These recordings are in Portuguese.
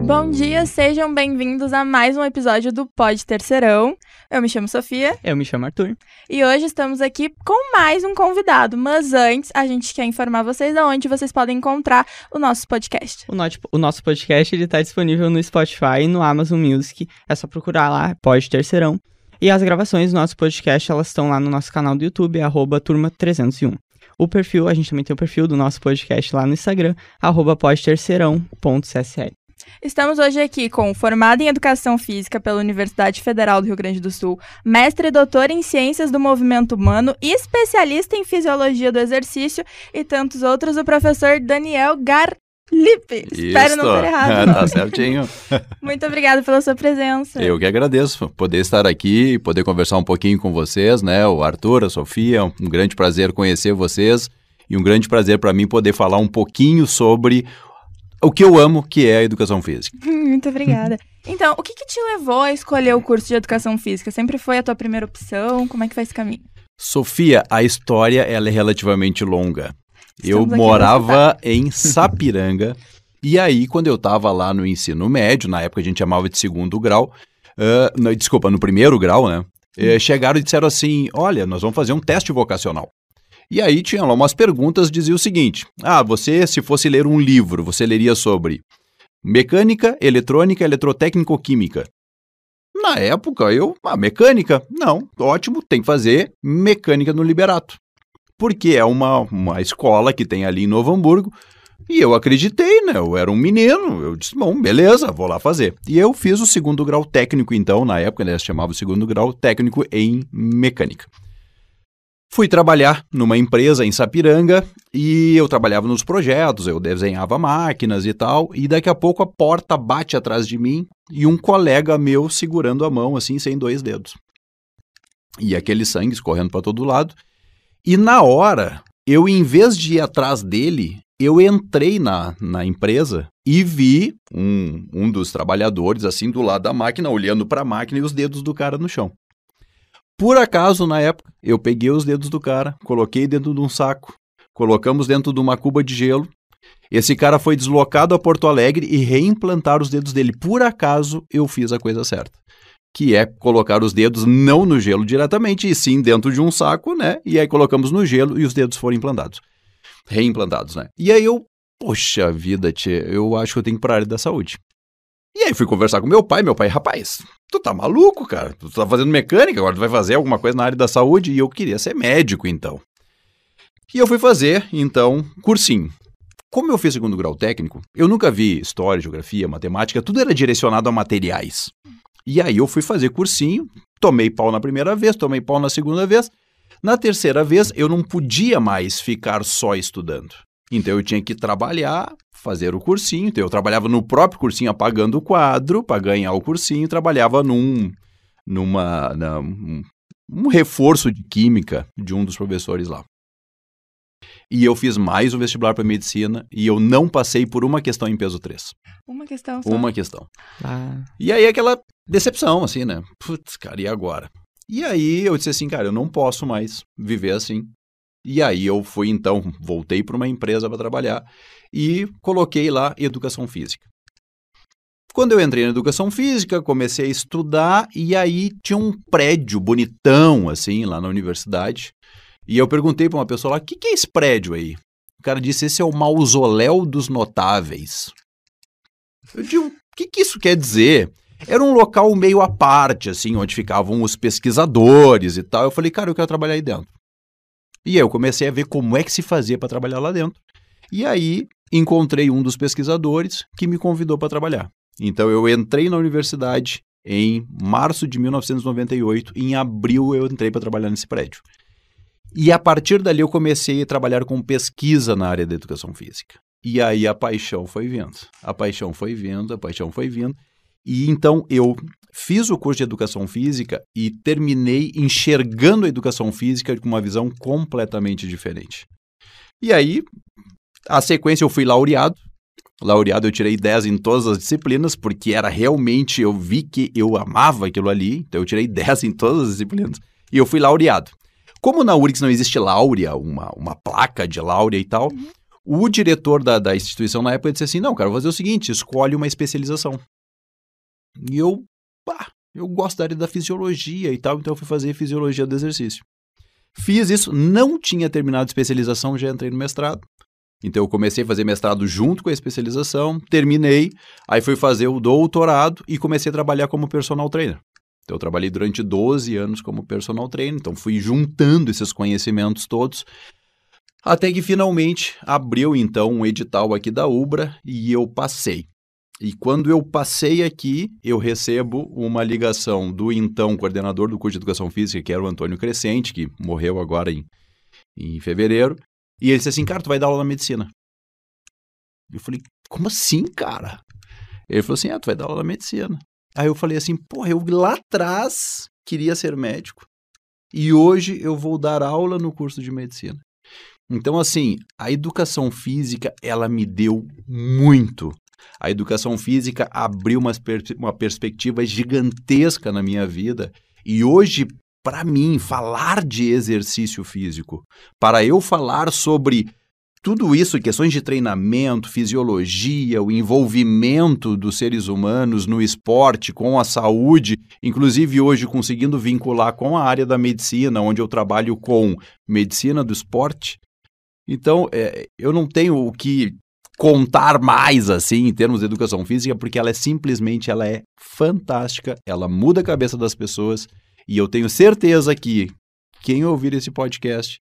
Bom dia, sejam bem-vindos a mais um episódio do Pod Terceirão. Eu me chamo Sofia. Eu me chamo Arthur. E hoje estamos aqui com mais um convidado. Mas antes, a gente quer informar vocês aonde vocês podem encontrar o nosso podcast. O nosso podcast está disponível no Spotify e no Amazon Music. É só procurar lá, Pod Terceirão. E as gravações do nosso podcast, elas estão lá no nosso canal do YouTube, @turma301. A gente também tem o perfil do nosso podcast lá no Instagram, @podterceirão.csl. Estamos hoje aqui com formado em Educação Física pela Universidade Federal do Rio Grande do Sul, mestre e doutor em Ciências do Movimento Humano, especialista em Fisiologia do Exercício e tantos outros, o professor Daniel Garlipe. Espero não ter errado. Tá certinho. Muito obrigada pela sua presença. Eu que agradeço poder estar aqui e poder conversar um pouquinho com vocês, né? O Arthur, a Sofia, um grande prazer conhecer vocês e um grande prazer para mim poder falar um pouquinho sobre o que eu amo, que é a Educação Física. Muito obrigada. Então, o que te levou a escolher o curso de Educação Física? Sempre foi a tua primeira opção? Como é que foi esse caminho? Sofia, a história ela é relativamente longa. Eu morava em Sapiranga, e aí quando eu estava lá no ensino médio, na época a gente chamava de segundo grau, no primeiro grau, né? Chegaram e disseram assim, olha, nós vamos fazer um teste vocacional. E aí tinha lá umas perguntas, dizia o seguinte, você se fosse ler um livro, você leria sobre mecânica, eletrônica, eletrotécnica ou química? Na época, mecânica? Não, ótimo, tem que fazer mecânica no Liberato. Porque é uma escola que tem ali em Novo Hamburgo, e eu acreditei, né? Eu era um menino, eu disse, bom, beleza, vou lá fazer. E eu fiz o segundo grau técnico, então, na época, né, se chamava o segundo grau técnico em mecânica. Fui trabalhar numa empresa em Sapiranga, e eu trabalhava nos projetos, eu desenhava máquinas e tal, e daqui a pouco a porta bate atrás de mim, e um colega meu segurando a mão, assim, sem 2 dedos. E aquele sangue escorrendo para todo lado. E na hora, eu em vez de ir atrás dele, eu entrei na empresa e vi um dos trabalhadores assim do lado da máquina, olhando para a máquina e os dedos do cara no chão. Por acaso, na época, eu peguei os dedos do cara, coloquei dentro de um saco, colocamos dentro de uma cuba de gelo. Esse cara foi deslocado a Porto Alegre e reimplantaram os dedos dele. Por acaso, eu fiz a coisa certa. Que é colocar os dedos não no gelo diretamente, e sim dentro de um saco, né? E aí colocamos no gelo e os dedos foram reimplantados, né? E aí poxa vida, tchê, eu acho que eu tenho que ir para a área da saúde. E aí fui conversar com meu pai, rapaz, tu tá maluco, cara? Tu tá fazendo mecânica, agora tu vai fazer alguma coisa na área da saúde? E eu queria ser médico, então. E eu fui fazer, então, cursinho. Como eu fiz segundo grau técnico, eu nunca vi história, geografia, matemática, tudo era direcionado a materiais. E aí eu fui fazer cursinho, tomei pau na primeira vez, tomei pau na segunda vez. Na terceira vez, eu não podia mais ficar só estudando. Então eu tinha que trabalhar, fazer o cursinho. Então eu trabalhava no próprio cursinho apagando o quadro para ganhar o cursinho. Trabalhava num reforço de química de um dos professores lá. E eu fiz mais um vestibular para medicina e eu não passei por uma questão em peso 3. Uma questão só. Uma questão. E aí aquela decepção, assim, né? Putz, cara, e agora? E aí eu disse assim, cara, eu não posso mais viver assim. E aí eu fui, então, voltei para uma empresa para trabalhar e coloquei lá Educação Física. Quando eu entrei na Educação Física, comecei a estudar e aí tinha um prédio bonitão, assim, lá na universidade. E eu perguntei para uma pessoa lá, o que é esse prédio aí? O cara disse, esse é o Mausoléu dos Notáveis. Eu digo, o que isso quer dizer? Era um local meio à parte, assim, onde ficavam os pesquisadores e tal. Eu falei, cara, eu quero trabalhar aí dentro. E aí eu comecei a ver como é que se fazia para trabalhar lá dentro. E aí encontrei um dos pesquisadores que me convidou para trabalhar. Então eu entrei na universidade em março de 1998. Em abril eu entrei para trabalhar nesse prédio. E a partir dali eu comecei a trabalhar com pesquisa na área da educação física. E aí a paixão foi vindo. A paixão foi vindo. E então eu fiz o curso de educação física e terminei enxergando a educação física com uma visão completamente diferente. E aí, a sequência eu fui laureado. Laureado eu tirei 10 em todas as disciplinas, porque era realmente, eu vi que eu amava aquilo ali. Então eu tirei 10 em todas as disciplinas. E eu fui laureado. Como na URGS não existe láurea, uma placa de láurea e tal, O diretor da instituição na época disse assim, não, cara, vou fazer o seguinte, escolhe uma especialização. E eu gosto da área da fisiologia e tal, então eu fui fazer fisiologia do exercício. Fiz isso, não tinha terminado a especialização, já entrei no mestrado. Então eu comecei a fazer mestrado junto com a especialização, terminei, aí fui fazer o doutorado e comecei a trabalhar como personal trainer. Então eu trabalhei durante 12 anos como personal trainer, então fui juntando esses conhecimentos todos, até que finalmente abriu então um edital aqui da Ubra e eu passei. E quando eu passei aqui, eu recebo uma ligação do então coordenador do curso de Educação Física, que era o Antônio Crescente, que morreu agora em fevereiro, e ele disse assim, cara, tu vai dar aula na medicina. Eu falei, como assim, cara? Ele falou assim, tu vai dar aula na medicina. Aí eu falei assim, porra, eu lá atrás queria ser médico e hoje eu vou dar aula no curso de medicina. Então, assim, a educação física, ela me deu muito. A educação física abriu uma perspectiva gigantesca na minha vida e hoje, para mim, falar de exercício físico, para eu falar sobre tudo isso, questões de treinamento, fisiologia, o envolvimento dos seres humanos no esporte, com a saúde, inclusive hoje conseguindo vincular com a área da medicina, onde eu trabalho com medicina do esporte. Então, eu não tenho o que contar mais, assim, em termos de educação física, porque ela é fantástica, ela muda a cabeça das pessoas, e eu tenho certeza que quem ouvir esse podcast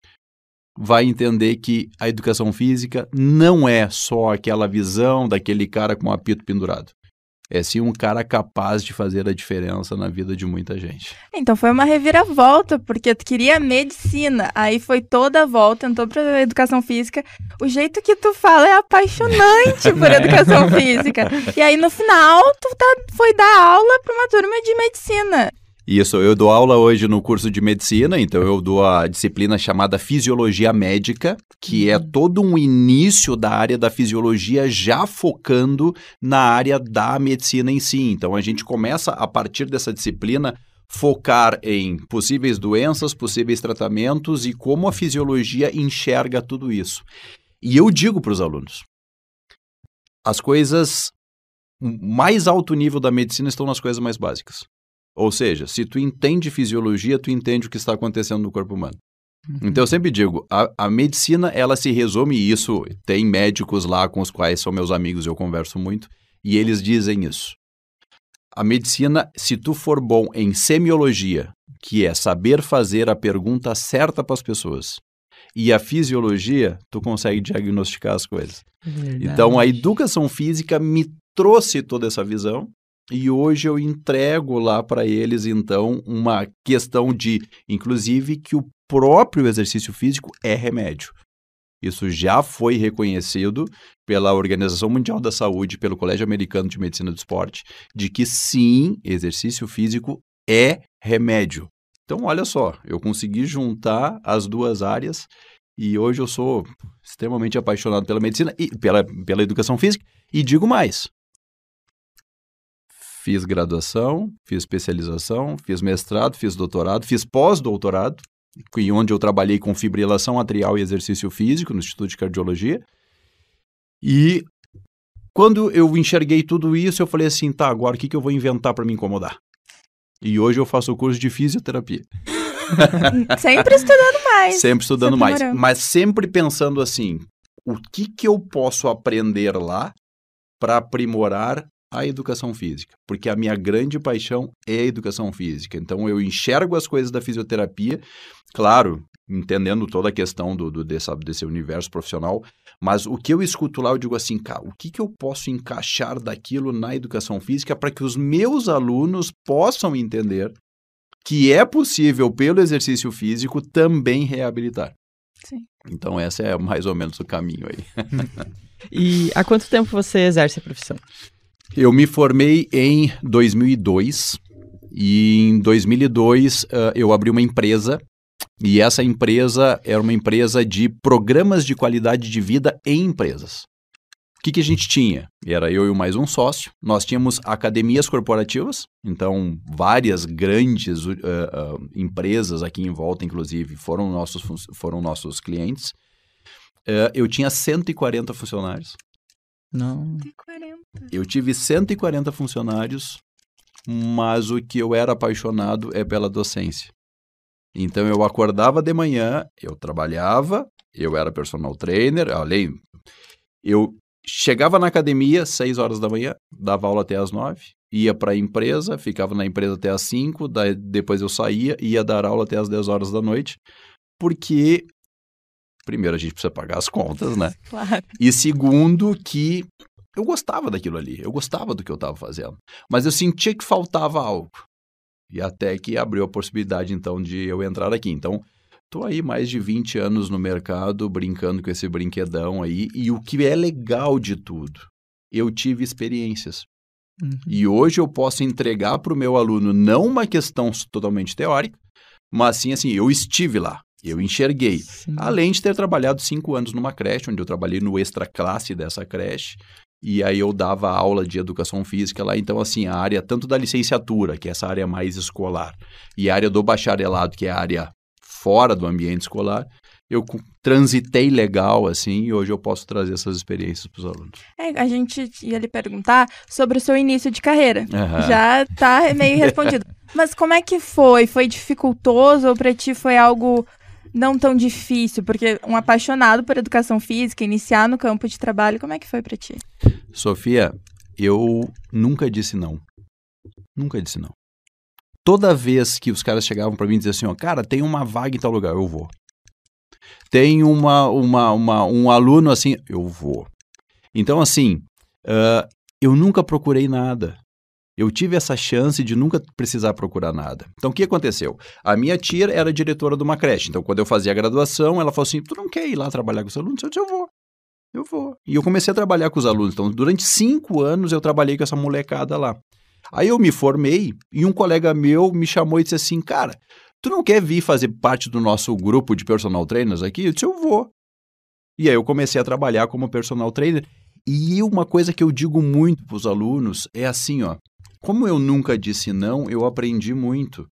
vai entender que a educação física não é só aquela visão daquele cara com um apito pendurado. É sim um cara capaz de fazer a diferença na vida de muita gente. Então foi uma reviravolta, porque tu queria medicina, aí foi toda a volta, entrou pra educação física. O jeito que tu fala é apaixonante por educação física. E aí no final tu foi dar aula pra uma turma de medicina. Isso, eu dou aula hoje no curso de medicina, então eu dou a disciplina chamada Fisiologia Médica, que é todo um início da área da fisiologia já focando na área da medicina em si. Então a gente começa a partir dessa disciplina focar em possíveis doenças, possíveis tratamentos e como a fisiologia enxerga tudo isso. E eu digo para os alunos, as coisas mais alto nível da medicina estão nas coisas mais básicas. Ou seja, se tu entende fisiologia, tu entende o que está acontecendo no corpo humano. Então eu sempre digo, a medicina, ela se resume, e isso tem médicos lá com os quais são meus amigos, eu converso muito, e eles dizem isso. A medicina, se tu for bom em semiologia, que é saber fazer a pergunta certa para as pessoas, e a fisiologia, tu consegue diagnosticar as coisas. Verdade. Então a educação física me trouxe toda essa visão, e hoje eu entrego lá para eles, então, uma questão de, inclusive, que o próprio exercício físico é remédio. Isso já foi reconhecido pela Organização Mundial da Saúde, pelo Colégio Americano de Medicina do Esporte, de que sim, exercício físico é remédio. Então, olha só, eu consegui juntar as duas áreas e hoje eu sou extremamente apaixonado pela medicina e pela educação física. E digo mais. Fiz graduação, fiz especialização, fiz mestrado, fiz doutorado, fiz pós-doutorado, onde eu trabalhei com fibrilação atrial e exercício físico no Instituto de Cardiologia. E quando eu enxerguei tudo isso, eu falei assim, tá, agora o que eu vou inventar para me incomodar? E hoje eu faço o curso de fisioterapia. Sempre estudando mais. Sempre estudando mais, mas sempre pensando assim, o que eu posso aprender lá para aprimorar a educação física, porque a minha grande paixão é a educação física. Então, eu enxergo as coisas da fisioterapia, claro, entendendo toda a questão desse universo profissional, mas o que eu escuto lá, eu digo assim, cara, o que eu posso encaixar daquilo na educação física para que os meus alunos possam entender que é possível, pelo exercício físico, também reabilitar. Sim. Então, esse é mais ou menos o caminho aí. E há quanto tempo você exerce a profissão? Eu me formei em 2002 e em 2002 eu abri uma empresa e essa empresa era uma empresa de programas de qualidade de vida em empresas. O que a gente tinha? Era eu e mais um sócio. Nós tínhamos academias corporativas, então várias grandes empresas aqui em volta, inclusive, foram nossos clientes. eu tinha 140 funcionários. Não. 140. Eu tive 140 funcionários, mas o que eu era apaixonado é pela docência. Então, eu acordava de manhã, eu trabalhava, eu era personal trainer, eu chegava na academia 6 horas da manhã, dava aula até às 9, ia para a empresa, ficava na empresa até às 5, depois eu saía e ia dar aula até às 10 horas da noite, porque, primeiro, a gente precisa pagar as contas, né? Claro. E segundo, que eu gostava daquilo ali, eu gostava do que eu estava fazendo, mas eu sentia que faltava algo. E até que abriu a possibilidade, então, de eu entrar aqui. Então, estou aí mais de 20 anos no mercado, brincando com esse brinquedão aí. E o que é legal de tudo, eu tive experiências. E hoje eu posso entregar para o meu aluno não uma questão totalmente teórica, mas sim, assim, eu estive lá, eu enxerguei. Sim. Além de ter trabalhado 5 anos numa creche, onde eu trabalhei no extra classe dessa creche. E aí eu dava aula de educação física lá, então assim, a área tanto da licenciatura, que é essa área mais escolar, e a área do bacharelado, que é a área fora do ambiente escolar, eu transitei legal, assim, e hoje eu posso trazer essas experiências para os alunos. A gente ia lhe perguntar sobre o seu início de carreira. Uhum. Já está meio respondido. Mas como é que foi? Foi dificultoso ou para ti foi algo não tão difícil? Porque um apaixonado por educação física, iniciar no campo de trabalho, como é que foi para ti? Sofia, eu nunca disse não. Nunca disse não. Toda vez que os caras chegavam para mim e diziam assim, ó, cara, tem uma vaga em tal lugar, eu vou. Tem um aluno assim, eu vou. Então, assim, eu nunca procurei nada. Eu tive essa chance de nunca precisar procurar nada. Então, o que aconteceu? A minha tia era diretora de uma creche. Então, quando eu fazia a graduação, ela falou assim, tu não quer ir lá trabalhar com os alunos? Eu disse, eu vou. E eu comecei a trabalhar com os alunos. Então, durante 5 anos, eu trabalhei com essa molecada lá. Aí, eu me formei e um colega meu me chamou e disse assim, cara, tu não quer vir fazer parte do nosso grupo de personal trainers aqui? Eu disse, eu vou. E aí, eu comecei a trabalhar como personal trainer. E uma coisa que eu digo muito para os alunos é assim, ó, como eu nunca disse não, eu aprendi muito. O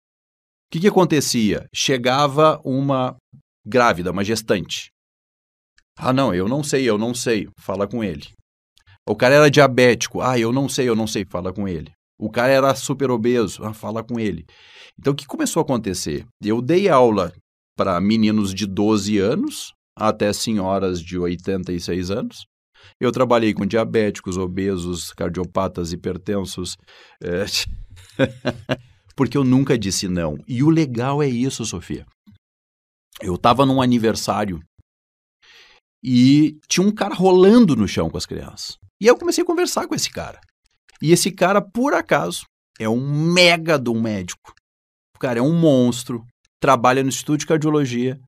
que acontecia? Chegava uma grávida, uma gestante. Ah, não, eu não sei, fala com ele. O cara era diabético. Ah, eu não sei, fala com ele. O cara era super obeso. Ah, fala com ele. Então, o que começou a acontecer? Eu dei aula para meninos de 12 anos até senhoras de 86 anos. Eu trabalhei com diabéticos, obesos, cardiopatas, hipertensos, porque eu nunca disse não. E o legal é isso, Sofia. Eu estava num aniversário e tinha um cara rolando no chão com as crianças. E aí eu comecei a conversar com esse cara. E esse cara, por acaso, é um mega de um médico. O cara é um monstro, trabalha no Instituto de Cardiologia.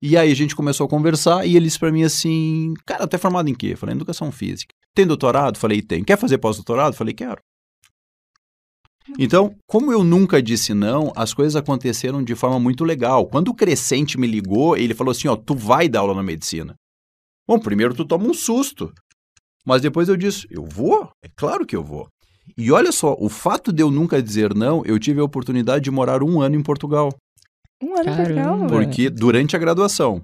E aí a gente começou a conversar e ele disse pra mim assim, cara, tu é formado em quê? Eu falei, em educação física. Tem doutorado? Falei, tem. Quer fazer pós-doutorado? Falei, quero. Então, como eu nunca disse não, as coisas aconteceram de forma muito legal. Quando o Crescente me ligou, ele falou assim, ó, tu vai dar aula na medicina. Bom, primeiro tu toma um susto. Mas depois eu disse, eu vou? É claro que eu vou. E olha só, o fato de eu nunca dizer não, eu tive a oportunidade de morar 1 ano em Portugal. 1 ano em Portugal? Porque durante a graduação,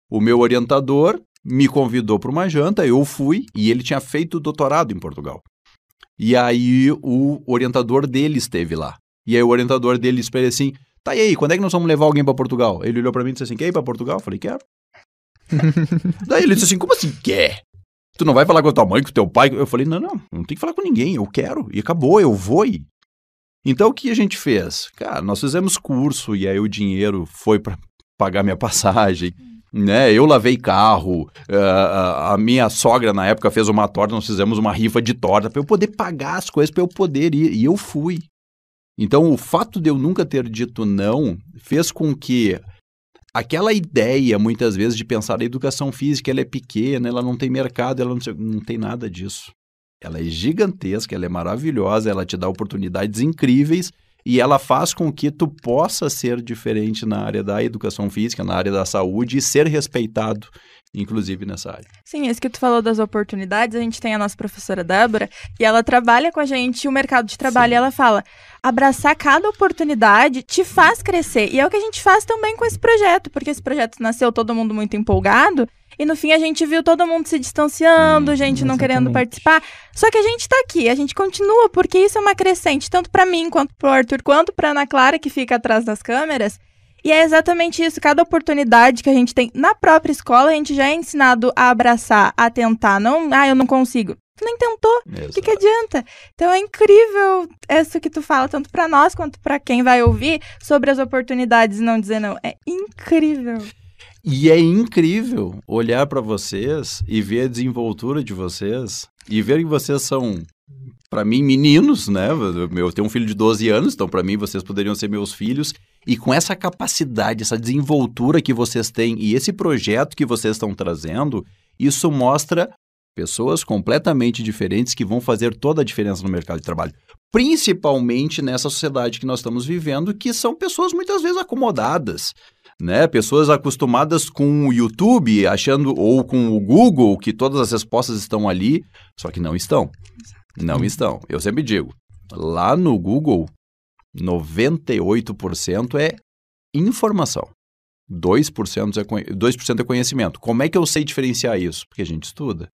o meu orientador me convidou para uma janta, eu fui, e ele tinha feito doutorado em Portugal. E aí o orientador dele esteve lá. E aí o orientador dele disse para ele assim, tá, e aí, quando é que nós vamos levar alguém para Portugal? Ele olhou para mim e disse assim, quer ir para Portugal? Eu falei, quero. Daí ele disse assim, como assim quer? Tu não vai falar com a tua mãe, com o teu pai? Eu falei, não tem que falar com ninguém, eu quero. E acabou, eu vou ir. Então, o que a gente fez? Cara, nós fizemos curso e aí o dinheiro foi para pagar minha passagem, né? Eu lavei carro, a minha sogra na época fez uma torta, nós fizemos uma rifa de torta para eu poder pagar as coisas, para eu poder ir. E eu fui. Então, o fato de eu nunca ter dito não fez com que aquela ideia, muitas vezes, de pensar a educação física, ela é pequena, ela não tem mercado, ela não tem nada disso. Ela é gigantesca, ela é maravilhosa, ela te dá oportunidades incríveis e ela faz com que tu possa ser diferente na área da educação física, na área da saúde e ser respeitado, inclusive nessa área. Sim, isso que tu falou das oportunidades, a gente tem a nossa professora Débora e ela trabalha com a gente o mercado de trabalho. Sim. E ela fala, abraçar cada oportunidade te faz crescer. E é o que a gente faz também com esse projeto, porque esse projeto nasceu todo mundo muito empolgado E no fim a gente viu todo mundo se distanciando, gente não querendo participar. Só que a gente tá aqui, a gente continua, porque isso é uma crescente, tanto pra mim, quanto pro Arthur, quanto pra Ana Clara, que fica atrás das câmeras. E é exatamente isso, cada oportunidade que a gente tem na própria escola, a gente já é ensinado a abraçar, a tentar. Não, eu não consigo. Tu nem tentou, o que adianta? Então é incrível isso que tu fala, tanto pra nós quanto pra quem vai ouvir, sobre as oportunidades e não dizer não. É incrível. E é incrível olhar para vocês e ver a desenvoltura de vocês e ver que vocês são, para mim, meninos, né? Eu tenho um filho de 12 anos, então para mim vocês poderiam ser meus filhos. E com essa capacidade, essa desenvoltura que vocês têm e esse projeto que vocês estão trazendo, isso mostra pessoas completamente diferentes que vão fazer toda a diferença no mercado de trabalho. Principalmente nessa sociedade que nós estamos vivendo, que são pessoas muitas vezes acomodadas. Né? Pessoas acostumadas com o YouTube, achando, ou com o Google, que todas as respostas estão ali, só que não estão. Não estão. Eu sempre digo, lá no Google, 98% é informação. 2% é conhecimento. Como é que eu sei diferenciar isso? Porque a gente estuda.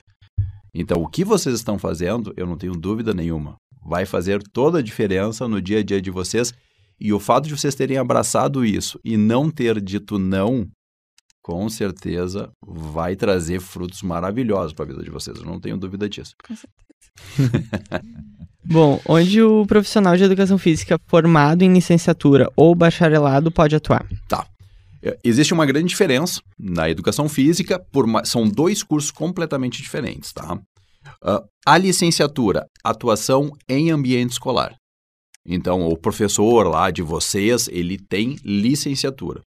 Então, o que vocês estão fazendo, eu não tenho dúvida nenhuma, vai fazer toda a diferença no dia a dia de vocês. E o fato de vocês terem abraçado isso e não ter dito não, com certeza vai trazer frutos maravilhosos para a vida de vocês. Eu não tenho dúvida disso. Com certeza. Bom, onde o profissional de educação física formado em licenciatura ou bacharelado pode atuar? Tá. Existe uma grande diferença na educação física, são 2 cursos completamente diferentes, tá? A licenciatura, atuação em ambiente escolar. Então, o professor lá de vocês, ele tem licenciatura.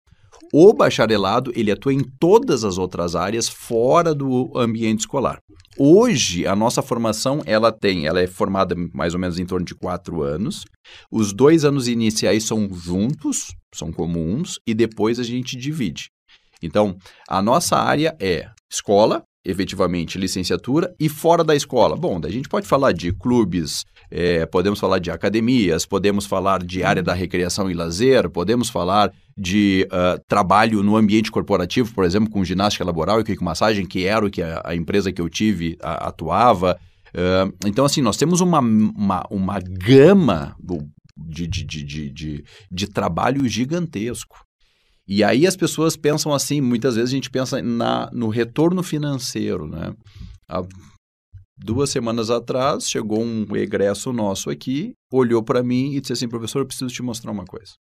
O bacharelado, ele atua em todas as outras áreas fora do ambiente escolar. Hoje, a nossa formação, ela é formada mais ou menos em torno de 4 anos. Os 2 anos iniciais são juntos, são comuns, e depois a gente divide. Então, a nossa área é escola, efetivamente licenciatura, e fora da escola. Bom, a gente pode falar de clubes, podemos falar de academias, podemos falar de área da recreação e lazer, podemos falar de trabalho no ambiente corporativo, por exemplo, com ginástica laboral e quick-massagem, que era o que a empresa que eu tive atuava. Então, assim, nós temos uma gama de trabalho gigantesco. E aí as pessoas pensam assim, muitas vezes a gente pensa no retorno financeiro, né? Há 2 semanas atrás, chegou um egresso nosso aqui, olhou para mim e disse assim, professor, eu preciso te mostrar uma coisa.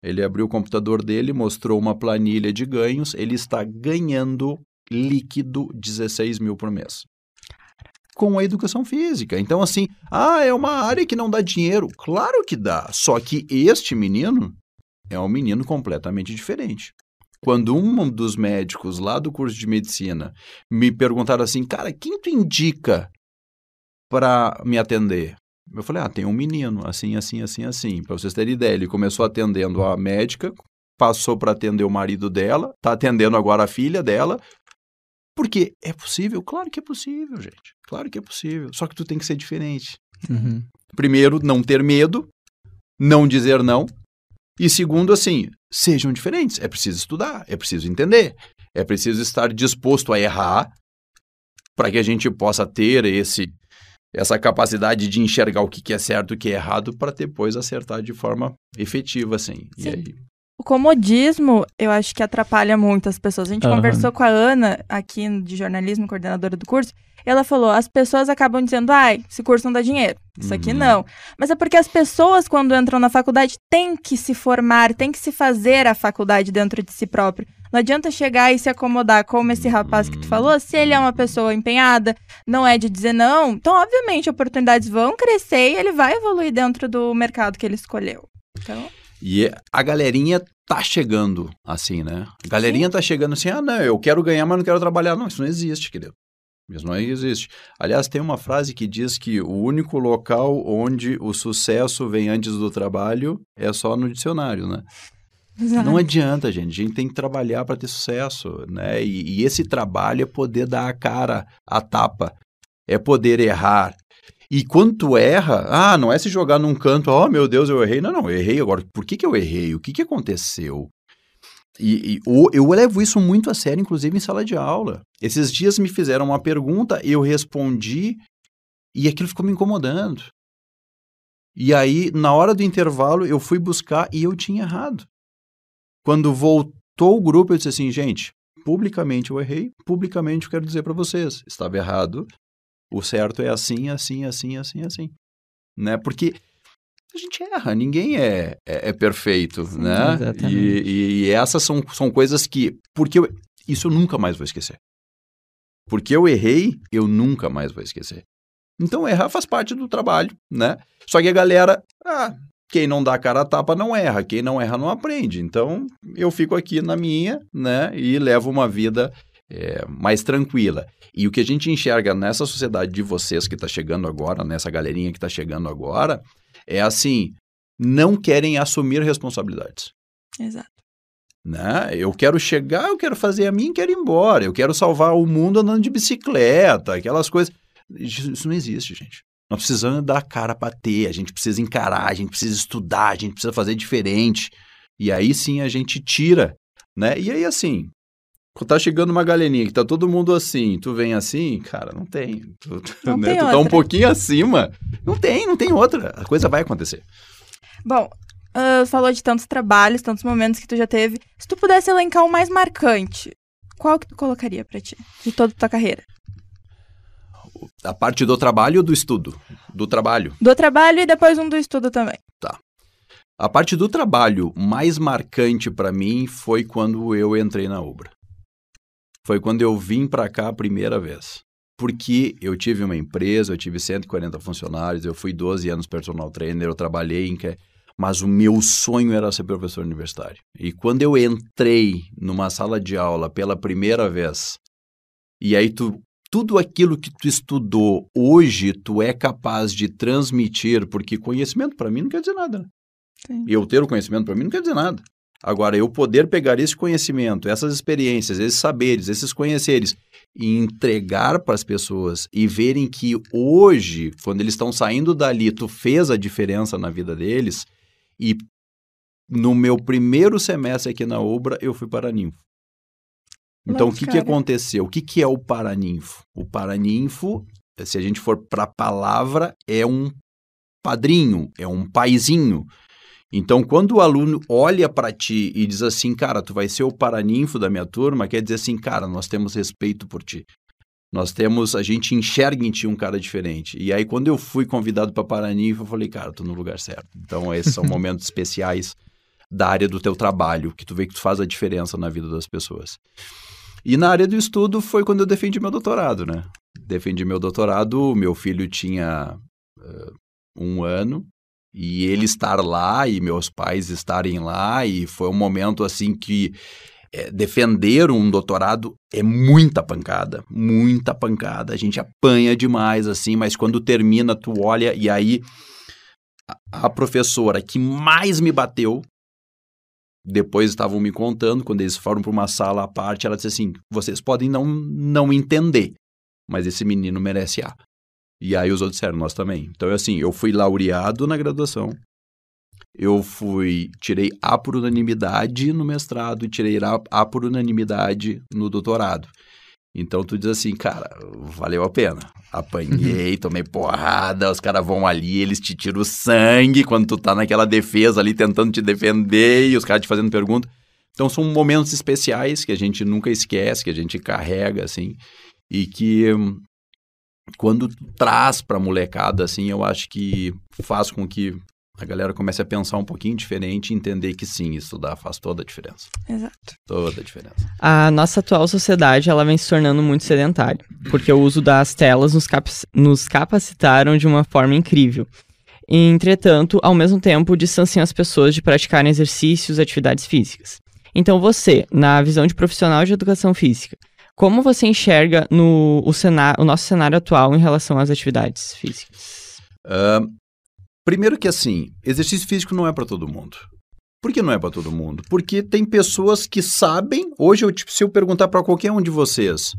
Ele abriu o computador dele, mostrou uma planilha de ganhos, ele está ganhando líquido 16 mil por mês. Com a educação física. Então, assim, é uma área que não dá dinheiro. Claro que dá, só que este menino é um menino completamente diferente. Quando um dos médicos lá do curso de medicina me perguntaram assim, cara, quem tu indica para me atender? Eu falei, tem um menino, assim, assim, assim, assim. Para vocês terem ideia, ele começou atendendo a médica, passou para atender o marido dela, está atendendo agora a filha dela. Porque é possível? Claro que é possível, gente. Claro que é possível. Só que tu tem que ser diferente. Uhum. Primeiro, não ter medo, não dizer não. E segundo, assim, sejam diferentes. É preciso estudar, é preciso entender, é preciso estar disposto a errar para que a gente possa ter essa capacidade de enxergar o que é certo e o que é errado para depois acertar de forma efetiva, assim. Sim. E aí... O comodismo, eu acho que atrapalha muito as pessoas. A gente conversou com a Ana, aqui de jornalismo, coordenadora do curso, e ela falou, as pessoas acabam dizendo, esse curso não dá dinheiro, isso aqui não. Mas é porque as pessoas, quando entram na faculdade, têm que se formar, têm que se fazer a faculdade dentro de si próprio. Não adianta chegar e se acomodar como esse rapaz que tu falou, se ele é uma pessoa empenhada, não é de dizer não, então, obviamente, oportunidades vão crescer e ele vai evoluir dentro do mercado que ele escolheu. Então... E a galerinha tá chegando assim, né? A galerinha tá chegando assim, não, eu quero ganhar, mas não quero trabalhar. Não, isso não existe, querido. Isso não existe. Aliás, tem uma frase que diz que o único local onde o sucesso vem antes do trabalho é só no dicionário, né? Exato. Não adianta, gente. A gente tem que trabalhar para ter sucesso, né? E esse trabalho é poder dar a cara, a tapa, é poder errar. E quando tu erra, não é se jogar num canto, meu Deus, eu errei. Não, eu errei agora. Por que eu errei? O que aconteceu? Eu levo isso muito a sério, inclusive em sala de aula. Esses dias me fizeram uma pergunta, eu respondi e aquilo ficou me incomodando. E aí, na hora do intervalo, eu fui buscar e eu tinha errado. Quando voltou o grupo, eu disse assim, gente, publicamente eu errei, publicamente eu quero dizer para vocês, estava errado, o certo é assim, assim, assim, assim, assim. Né? Porque a gente erra, ninguém é perfeito, sim, né? Exatamente. E essas são coisas que... Isso eu nunca mais vou esquecer. Porque eu errei, eu nunca mais vou esquecer. Então, errar faz parte do trabalho, né? Só que a galera... quem não dá cara a tapa não erra, quem não erra não aprende. Então, eu fico aqui na minha, né? E levo uma vida mais tranquila. E o que a gente enxerga nessa sociedade de vocês que está chegando agora, nessa galerinha que está chegando agora, é assim, não querem assumir responsabilidades. Exato. Né? Eu quero chegar, eu quero fazer a minha e quero ir embora. Eu quero salvar o mundo andando de bicicleta, aquelas coisas. Isso não existe, gente. Nós precisamos dar a cara para ter, a gente precisa encarar, a gente precisa estudar, a gente precisa fazer diferente. E aí sim a gente tira, né? E aí assim, quando tá chegando uma galerinha que tá todo mundo assim, tu vem assim, cara, não tem. Tu tá um pouquinho acima, não tem outra. A coisa vai acontecer. Bom, falou de tantos trabalhos, tantos momentos que tu já teve. Se tu pudesse elencar o mais marcante, qual que tu colocaria pra ti, de toda a tua carreira? A parte do trabalho ou do estudo? Do trabalho. Do trabalho e depois do estudo também. Tá. A parte do trabalho mais marcante pra mim foi quando eu entrei na Ubra. Foi quando eu vim pra cá a primeira vez. Porque eu tive uma empresa, eu tive 140 funcionários, eu fui 12 anos personal trainer, eu trabalhei mas o meu sonho era ser professor universitário. E quando eu entrei numa sala de aula pela primeira vez, e aí tudo aquilo que tu estudou hoje, tu é capaz de transmitir, porque conhecimento para mim não quer dizer nada. Né? Sim. Eu ter o conhecimento para mim não quer dizer nada. Agora, eu poder pegar esse conhecimento, essas experiências, esses saberes, esses conheceres, e entregar para as pessoas e verem que hoje, quando eles estão saindo dali, tu fez a diferença na vida deles. E no meu primeiro semestre aqui na Ubra, eu fui paraninfo. Então, o que aconteceu? O que é o paraninfo? O paraninfo, se a gente for para a palavra, é um padrinho, é um paizinho. Então, quando o aluno olha para ti e diz assim, cara, tu vai ser o paraninfo da minha turma, quer dizer assim, cara, nós temos respeito por ti. A gente enxerga em ti um cara diferente. E aí, quando eu fui convidado para paraninfo, eu falei, cara, tô no lugar certo. Então, esses são momentos especiais da área do teu trabalho, que tu vê que tu faz a diferença na vida das pessoas. E na área do estudo foi quando eu defendi meu doutorado, né? Defendi meu doutorado, meu filho tinha 1 ano, e ele estar lá e meus pais estarem lá, e foi um momento assim que defender um doutorado é muita pancada, a gente apanha demais assim, mas quando termina tu olha e aí a professora que mais me bateu, depois estavam me contando, quando eles foram para uma sala à parte, ela disse assim, vocês podem não entender, mas esse menino merece A. E aí os outros disseram, nós também. Então, assim, eu fui laureado na graduação, tirei A por unanimidade no mestrado e tirei A por unanimidade no doutorado. Então, tu diz assim, cara, valeu a pena. Apanhei, tomei porrada, os caras vão ali, eles te tiram o sangue quando tu tá naquela defesa ali tentando te defender e os caras te fazendo pergunta. Então, são momentos especiais que a gente nunca esquece, que a gente carrega, assim, e que quando traz pra molecada, assim, eu acho que faz com que a galera comece a pensar um pouquinho diferente e entender que sim, estudar faz toda a diferença. Exato. Toda a diferença. A nossa atual sociedade, ela vem se tornando muito sedentária, porque o uso das telas nos capacitaram de uma forma incrível. Entretanto, ao mesmo tempo, distanciam as pessoas de praticarem exercícios e atividades físicas. Então você, na visão de profissional de educação física, como você enxerga o nosso cenário atual em relação às atividades físicas? Primeiro que assim, exercício físico não é para todo mundo. Por que não é para todo mundo? Porque tem pessoas que sabem, hoje se eu perguntar para qualquer um de vocês,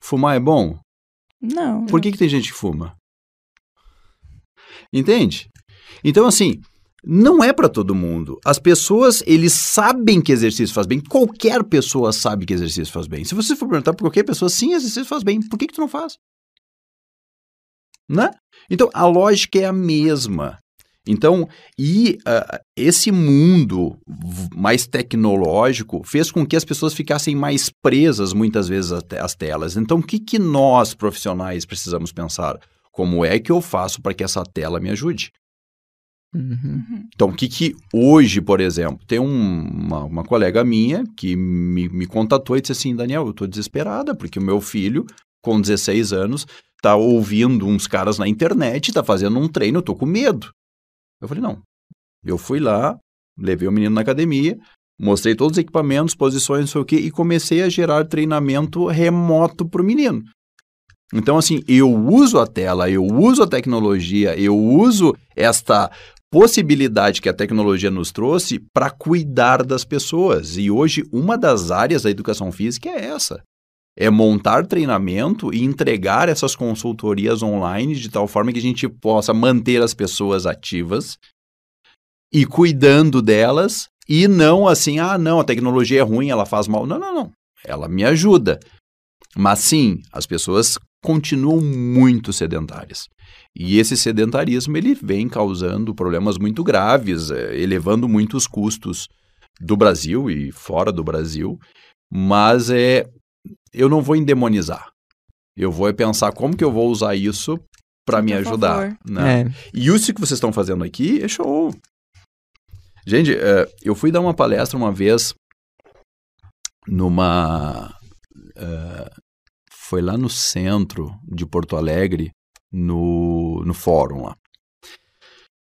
fumar é bom? Não. Por que tem gente que fuma? Entende? Então assim, Não é para todo mundo. As pessoas, eles sabem que exercício faz bem. Qualquer pessoa sabe que exercício faz bem. Se você for perguntar para qualquer pessoa, sim, exercício faz bem. Por que tu não faz? Né? Então, a lógica é a mesma. Então, esse mundo mais tecnológico fez com que as pessoas ficassem mais presas, muitas vezes, às telas. Então, o que nós, profissionais, precisamos pensar? Como é que eu faço para que essa tela me ajude? Então, o que hoje, por exemplo, tem uma colega minha que me contatou e disse assim, Daniel, eu estou desesperada, porque o meu filho, com 16 anos, está ouvindo uns caras na internet, está fazendo um treino, eu estou com medo. Eu falei, não. Eu fui lá, levei o menino na academia, mostrei todos os equipamentos, posições, não sei o quê, e comecei a gerar treinamento remoto para o menino. Então, assim, eu uso a tela, eu uso a tecnologia, eu uso esta possibilidade que a tecnologia nos trouxe para cuidar das pessoas. E hoje, uma das áreas da educação física é essa. É montar treinamento e entregar essas consultorias online de tal forma que a gente possa manter as pessoas ativas e cuidando delas e não assim, não, a tecnologia é ruim, ela faz mal. Não. Ela me ajuda. Mas sim, as pessoas continuam muito sedentárias. E esse sedentarismo, ele vem causando problemas muito graves, elevando muitos custos do Brasil e fora do Brasil, mas eu não vou endemonizar. Eu vou pensar como que eu vou usar isso para me ajudar. Né? E isso que vocês estão fazendo aqui é show. Gente, eu fui dar uma palestra uma vez foi lá no centro de Porto Alegre, no fórum lá.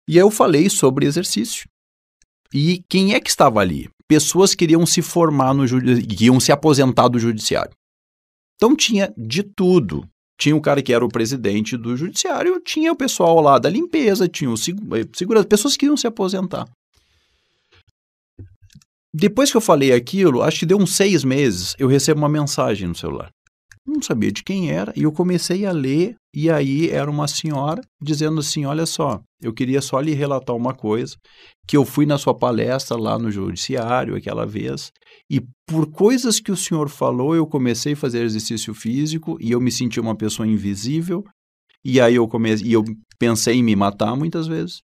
E aí eu falei sobre exercício. E quem é que estava ali? Pessoas que iriam se formar que iam se aposentar do judiciário. Então tinha de tudo. Tinha o cara que era o presidente do judiciário, tinha o pessoal lá da limpeza, tinha o segurança, pessoas que iam se aposentar. Depois que eu falei aquilo, acho que deu uns 6 meses, eu recebo uma mensagem no celular. Não sabia de quem era, e eu comecei a ler, e aí era uma senhora dizendo assim, olha só, eu queria só lhe relatar uma coisa, que eu fui na sua palestra lá no judiciário aquela vez, e por coisas que o senhor falou, eu comecei a fazer exercício físico, e eu me senti uma pessoa invisível, e aí eu pensei em me matar muitas vezes.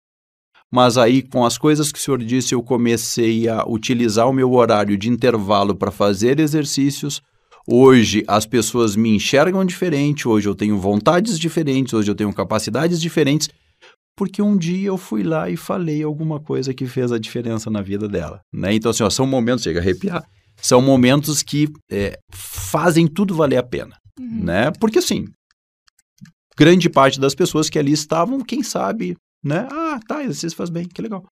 Mas aí, com as coisas que o senhor disse, eu comecei a utilizar o meu horário de intervalo para fazer exercícios. Hoje as pessoas me enxergam diferente, hoje eu tenho vontades diferentes, hoje eu tenho capacidades diferentes, porque um dia eu fui lá e falei alguma coisa que fez a diferença na vida dela. Né? Então, assim, são momentos, chega a arrepiar, são momentos que fazem tudo valer a pena. Né? Porque, assim, grande parte das pessoas que ali estavam, quem sabe, né? Exercício faz bem, que legal.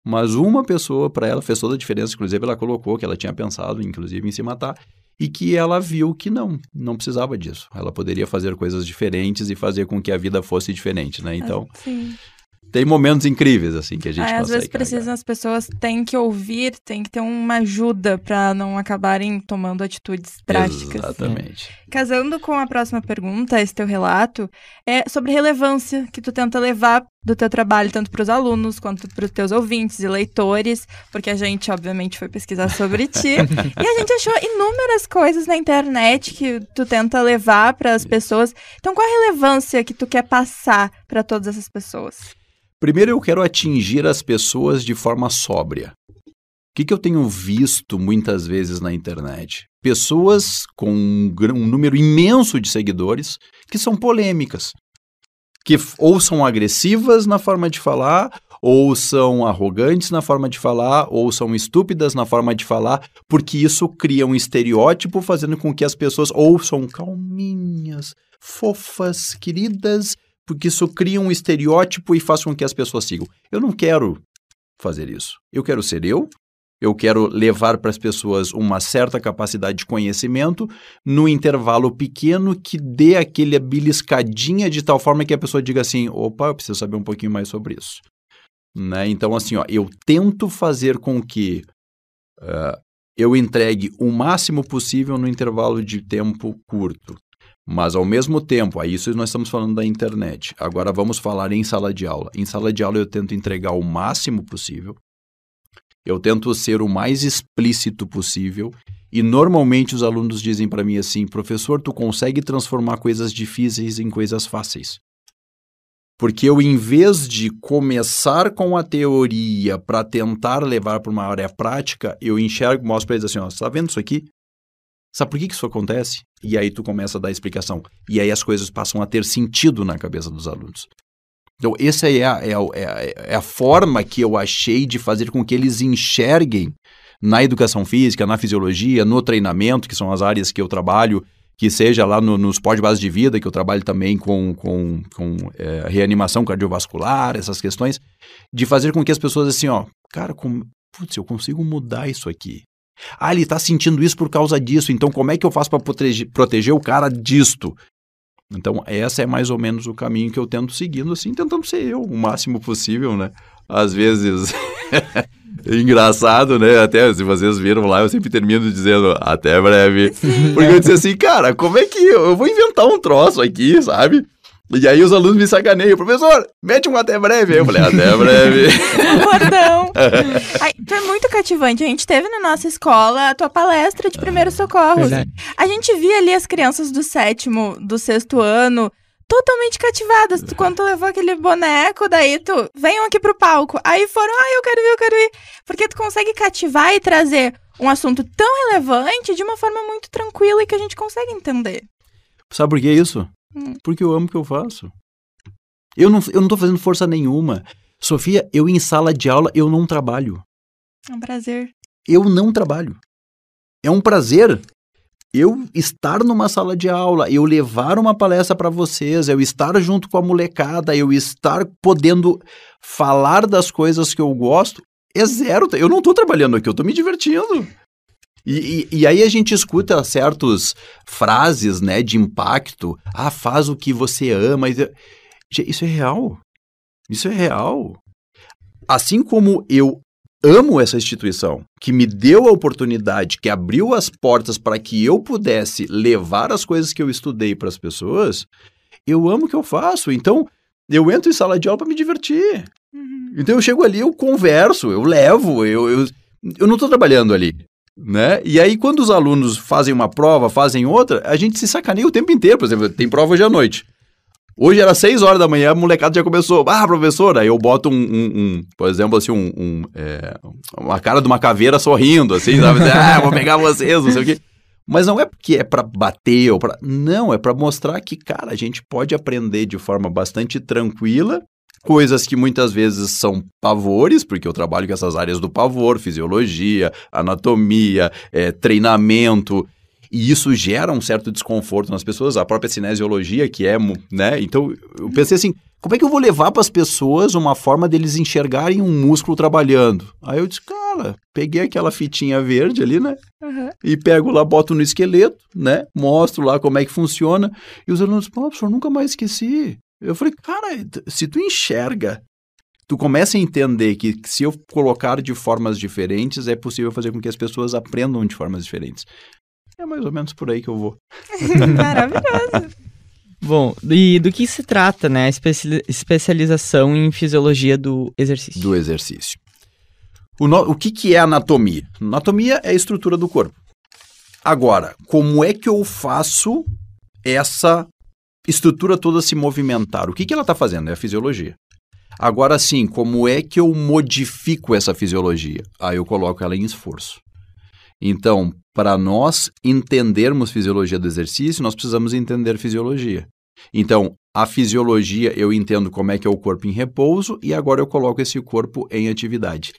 Mas uma pessoa, para ela, fez toda a diferença, inclusive ela colocou que ela tinha pensado, inclusive, em se matar, e que ela viu que não precisava disso. Ela poderia fazer coisas diferentes e fazer com que a vida fosse diferente, né? Então, tem momentos incríveis, assim, que a gente consegue às vezes precisam, as pessoas têm que ouvir, tem que ter uma ajuda para não acabarem tomando atitudes drásticas. Exatamente. Casando com a próxima pergunta, esse teu relato, é sobre relevância que tu tenta levar do teu trabalho, tanto para os alunos quanto para os teus ouvintes e leitores, porque a gente, obviamente, foi pesquisar sobre ti, e a gente achou inúmeras coisas na internet que tu tenta levar para as pessoas. Então, qual a relevância que tu quer passar para todas essas pessoas? Primeiro, eu quero atingir as pessoas de forma sóbria. O que eu tenho visto muitas vezes na internet? Pessoas com um número imenso de seguidores que são polêmicas, que ou são agressivas na forma de falar, ou são arrogantes na forma de falar, ou são estúpidas na forma de falar, porque isso cria um estereótipo fazendo com que as pessoas ou são calminhas, fofas, queridas, porque isso cria um estereótipo e faz com que as pessoas sigam. Eu não quero fazer isso. Eu quero ser eu quero levar para as pessoas uma certa capacidade de conhecimento no intervalo pequeno que dê aquele beliscadinha de tal forma que a pessoa diga assim, opa, eu preciso saber um pouquinho mais sobre isso. Né? Então, assim, eu tento fazer com que eu entregue o máximo possível no intervalo de tempo curto. Mas, ao mesmo tempo, aí isso nós estamos falando da internet. Agora, vamos falar em sala de aula. Em sala de aula, eu tento entregar o máximo possível. Eu tento ser o mais explícito possível. E, normalmente, os alunos dizem para mim assim, professor, tu consegue transformar coisas difíceis em coisas fáceis. Porque eu, em vez de começar com a teoria para tentar levar para uma área prática, eu enxergo, mostro para eles assim, ó, você tá vendo isso aqui? Sabe por que isso acontece? E aí tu começa a dar explicação. E aí as coisas passam a ter sentido na cabeça dos alunos. Então, essa é a forma que eu achei de fazer com que eles enxerguem na educação física, na fisiologia, no treinamento, que são as áreas que eu trabalho, que seja lá no esporte de base de vida, que eu trabalho também com reanimação cardiovascular, essas questões, de fazer com que as pessoas assim, ó, cara, eu consigo mudar isso aqui. Ah, ele está sentindo isso por causa disso, então como é que eu faço para proteger o cara disto? Então, essa é mais ou menos o caminho que eu tento seguindo, assim, tentando ser eu o máximo possível, né? Às vezes, é engraçado, né? Até, se vocês viram lá, eu sempre termino dizendo, até breve. Sim. Porque eu disse assim, cara, como é que eu vou inventar um troço aqui, sabe? E aí os alunos me sacaneiam, professor, mete um até breve. Aí eu falei, até breve. Bordão. Ai, tu é muito cativante. A gente teve na nossa escola a tua palestra de primeiros socorros. Verdade. A gente via ali as crianças do 7º, do 6º ano, totalmente cativadas. Quando tu levou aquele boneco, daí tu, venham aqui pro palco. Aí foram, eu quero ir. Porque tu consegue cativar e trazer um assunto tão relevante de uma forma muito tranquila e que a gente consegue entender. Sabe por que isso? Porque eu amo o que eu faço. Eu não tô fazendo força nenhuma. Sofia, eu em sala de aula, eu não trabalho. É um prazer. Eu não trabalho. É um prazer eu estar numa sala de aula, eu levar uma palestra para vocês, eu estar junto com a molecada, eu estar podendo falar das coisas que eu gosto. É zero. Eu não tô trabalhando aqui, eu tô me divertindo. E aí a gente escuta certas frases, né, de impacto. Ah, faz o que você ama. Isso é real. Isso é real. Assim como eu amo essa instituição, que me deu a oportunidade, que abriu as portas para que eu pudesse levar as coisas que eu estudei para as pessoas, eu amo o que eu faço. Então, eu entro em sala de aula para me divertir. Então, eu chego ali, eu converso, eu levo, eu não estou trabalhando ali. Né? E aí, quando os alunos fazem uma prova, fazem outra, a gente se sacaneia o tempo inteiro. Por exemplo, tem prova hoje à noite. Hoje era 6 horas da manhã, a molecada já começou. Ah, professora, aí eu boto por exemplo, assim, uma cara de uma caveira sorrindo, assim, sabe? Vou pegar vocês, não sei o quê. Mas não é porque é pra bater ou pra... Não, é pra mostrar que, cara, a gente pode aprender de forma bastante tranquila, coisas que muitas vezes são pavores, porque eu trabalho com essas áreas do pavor, fisiologia, anatomia, treinamento, e isso gera um certo desconforto nas pessoas, a própria cinesiologia, que é, né? Então, eu pensei assim, como é que eu vou levar para as pessoas uma forma deles enxergarem um músculo trabalhando? Aí eu disse, cara, peguei aquela fitinha verde ali, né? Uhum. E pego lá, boto no esqueleto, né? Mostro lá como é que funciona, e os alunos, professor, nunca mais esqueci. Eu falei, cara, se tu enxerga, tu começa a entender que se eu colocar de formas diferentes, é possível fazer com que as pessoas aprendam de formas diferentes. É mais ou menos por aí que eu vou. Maravilhoso. Bom, e do que se trata, né, a especialização em fisiologia do exercício? Do exercício. O que é anatomia? Anatomia é a estrutura do corpo. Agora, como é que eu faço essa estrutura toda se movimentar? O que ela está fazendo? É a fisiologia. Agora sim, como é que eu modifico essa fisiologia? Aí eu coloco ela em esforço. Então, para nós entendermos fisiologia do exercício, nós precisamos entender fisiologia. Então, a fisiologia eu entendo como é que é o corpo em repouso e agora eu coloco esse corpo em atividade.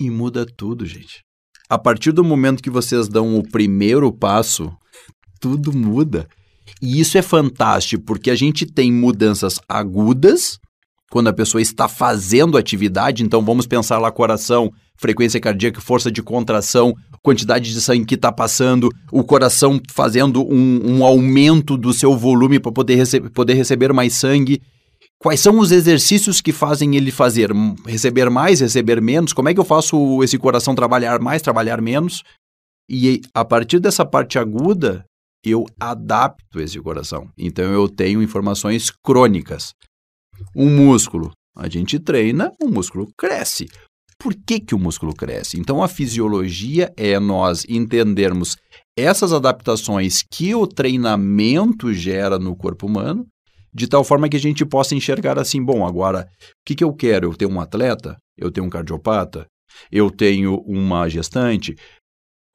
E muda tudo, gente. A partir do momento que vocês dão o primeiro passo, tudo muda. E isso é fantástico, porque a gente tem mudanças agudas, quando a pessoa está fazendo atividade, então vamos pensar lá coração, frequência cardíaca, força de contração, quantidade de sangue que está passando, o coração fazendo um aumento do seu volume para poder receber mais sangue. Quais são os exercícios que fazem ele receber mais, receber menos? Como é que eu faço esse coração trabalhar mais, trabalhar menos? E a partir dessa parte aguda, eu adapto esse coração. Então, eu tenho informações crônicas. Um músculo, a gente treina, o músculo cresce. Por que o músculo cresce? Então, a fisiologia é nós entendermos essas adaptações que o treinamento gera no corpo humano, de tal forma que a gente possa enxergar assim, bom, agora, o que eu quero? Eu tenho um atleta? Eu tenho um cardiopata? Eu tenho uma gestante?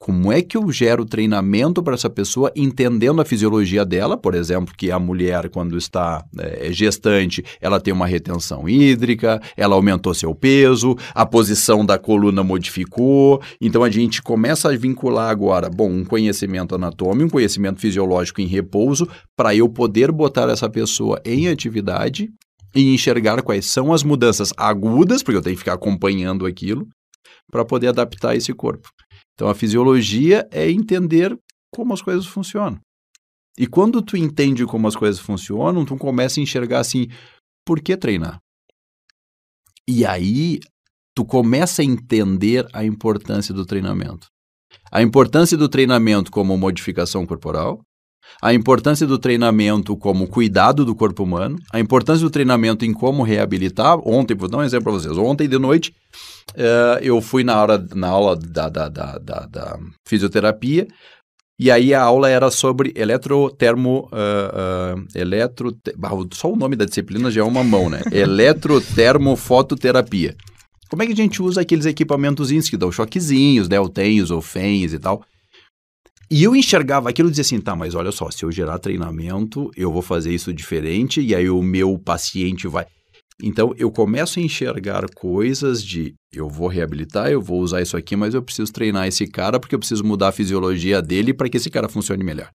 Como é que eu gero treinamento para essa pessoa, entendendo a fisiologia dela? Por exemplo, que a mulher, quando está gestante, ela tem uma retenção hídrica, ela aumentou seu peso, a posição da coluna modificou. Então, a gente começa a vincular agora, bom, um conhecimento anatômico, um conhecimento fisiológico em repouso, para eu poder botar essa pessoa em atividade e enxergar quais são as mudanças agudas, porque eu tenho que ficar acompanhando aquilo, para poder adaptar esse corpo. Então, a fisiologia é entender como as coisas funcionam. E quando tu entende como as coisas funcionam, tu começa a enxergar assim, por que treinar? E aí, tu começa a entender a importância do treinamento. A importância do treinamento como modificação corporal, a importância do treinamento como cuidado do corpo humano, a importância do treinamento em como reabilitar. Ontem, vou dar um exemplo para vocês. Ontem de noite, eu fui na aula da fisioterapia, e aí a aula era sobre só o nome da disciplina já é uma mão, né? Eletrotermofototerapia. Como é que a gente usa aqueles equipamentozinhos que dão choquezinhos, né? O TENS ou FENS e tal. E eu enxergava aquilo e dizia assim, tá, mas olha só, se eu gerar treinamento, eu vou fazer isso diferente e aí o meu paciente vai... Então, eu começo a enxergar coisas de, eu vou reabilitar, eu vou usar isso aqui, mas eu preciso treinar esse cara porque eu preciso mudar a fisiologia dele para que esse cara funcione melhor.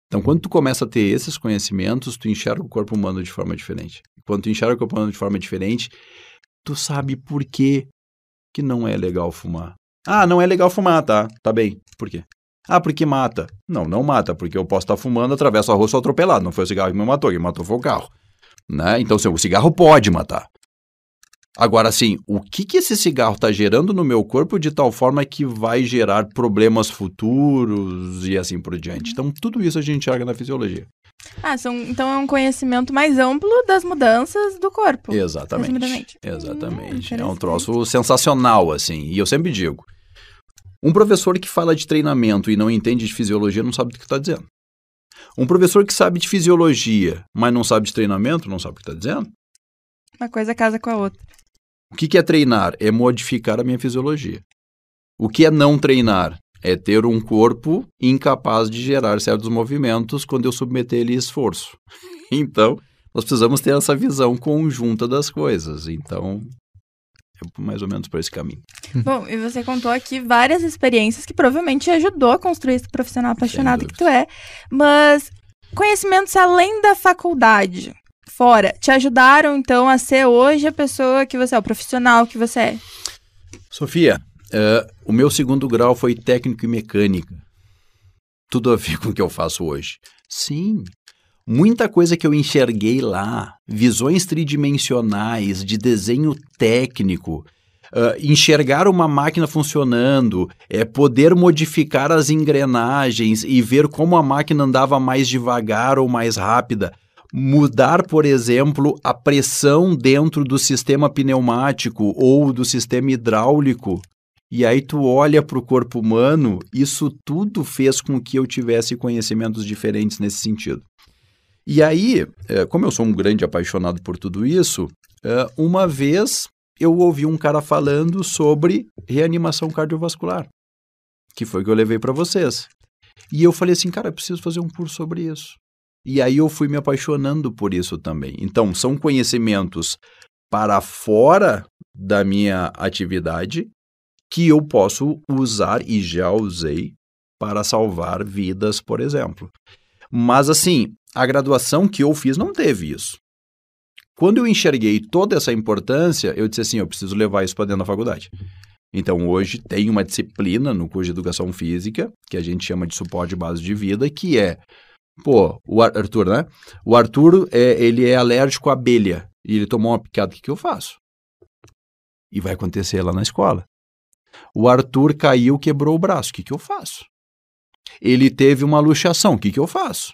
Então, quando tu começa a ter esses conhecimentos, tu enxerga o corpo humano de forma diferente. Quando tu enxerga o corpo humano de forma diferente, tu sabe por que não é legal fumar. Ah, não é legal fumar, tá? Tá bem. Por quê? Ah, porque mata. Não mata, porque eu posso estar fumando, atravesso a rua, sou atropelado. Não foi o cigarro que me matou, quem matou foi o carro. Né? Então, o cigarro pode matar. Agora, assim, o que esse cigarro está gerando no meu corpo de tal forma que vai gerar problemas futuros e assim por diante? Então, tudo isso a gente enxerga na fisiologia. Então é um conhecimento mais amplo das mudanças do corpo. Exatamente. É um troço sensacional, assim. E eu sempre digo, um professor que fala de treinamento e não entende de fisiologia não sabe do que está dizendo. Um professor que sabe de fisiologia, mas não sabe de treinamento, não sabe o que está dizendo. Uma coisa casa com a outra. O que é treinar? É modificar a minha fisiologia. O que é não treinar? É ter um corpo incapaz de gerar certos movimentos quando eu submeter ele a esforço. Então, nós precisamos ter essa visão conjunta das coisas. Então, é mais ou menos por esse caminho. Bom, e você contou aqui várias experiências que provavelmente te ajudou a construir esse profissional apaixonado que tu é. Mas conhecimentos além da faculdade, fora, te ajudaram, então, a ser hoje a pessoa que você é, o profissional que você é? Sofia, o meu segundo grau foi técnico em mecânica. Tudo a ver com o que eu faço hoje. Sim. Muita coisa que eu enxerguei lá, visões tridimensionais de desenho técnico, enxergar uma máquina funcionando, poder modificar as engrenagens e ver como a máquina andava mais devagar ou mais rápida, mudar, por exemplo, a pressão dentro do sistema pneumático ou do sistema hidráulico. E aí tu olha para o corpo humano, isso tudo fez com que eu tivesse conhecimentos diferentes nesse sentido. E aí, como eu sou um grande apaixonado por tudo isso, uma vez eu ouvi um cara falando sobre reanimação cardiovascular, que foi o que eu levei para vocês. E eu falei assim, cara, eu preciso fazer um curso sobre isso. E aí eu fui me apaixonando por isso também. Então, são conhecimentos para fora da minha atividade que eu posso usar e já usei para salvar vidas, por exemplo. Mas assim, a graduação que eu fiz não teve isso. Quando eu enxerguei toda essa importância, eu disse assim, eu preciso levar isso para dentro da faculdade. Então, hoje tem uma disciplina no curso de Educação Física, que a gente chama de suporte base de vida, que é, o Arthur, né? O Arthur, ele é alérgico à abelha, e ele tomou uma picada, o que eu faço? E vai acontecer lá na escola. O Arthur caiu, quebrou o braço, o que eu faço? Ele teve uma luxação, o que eu faço?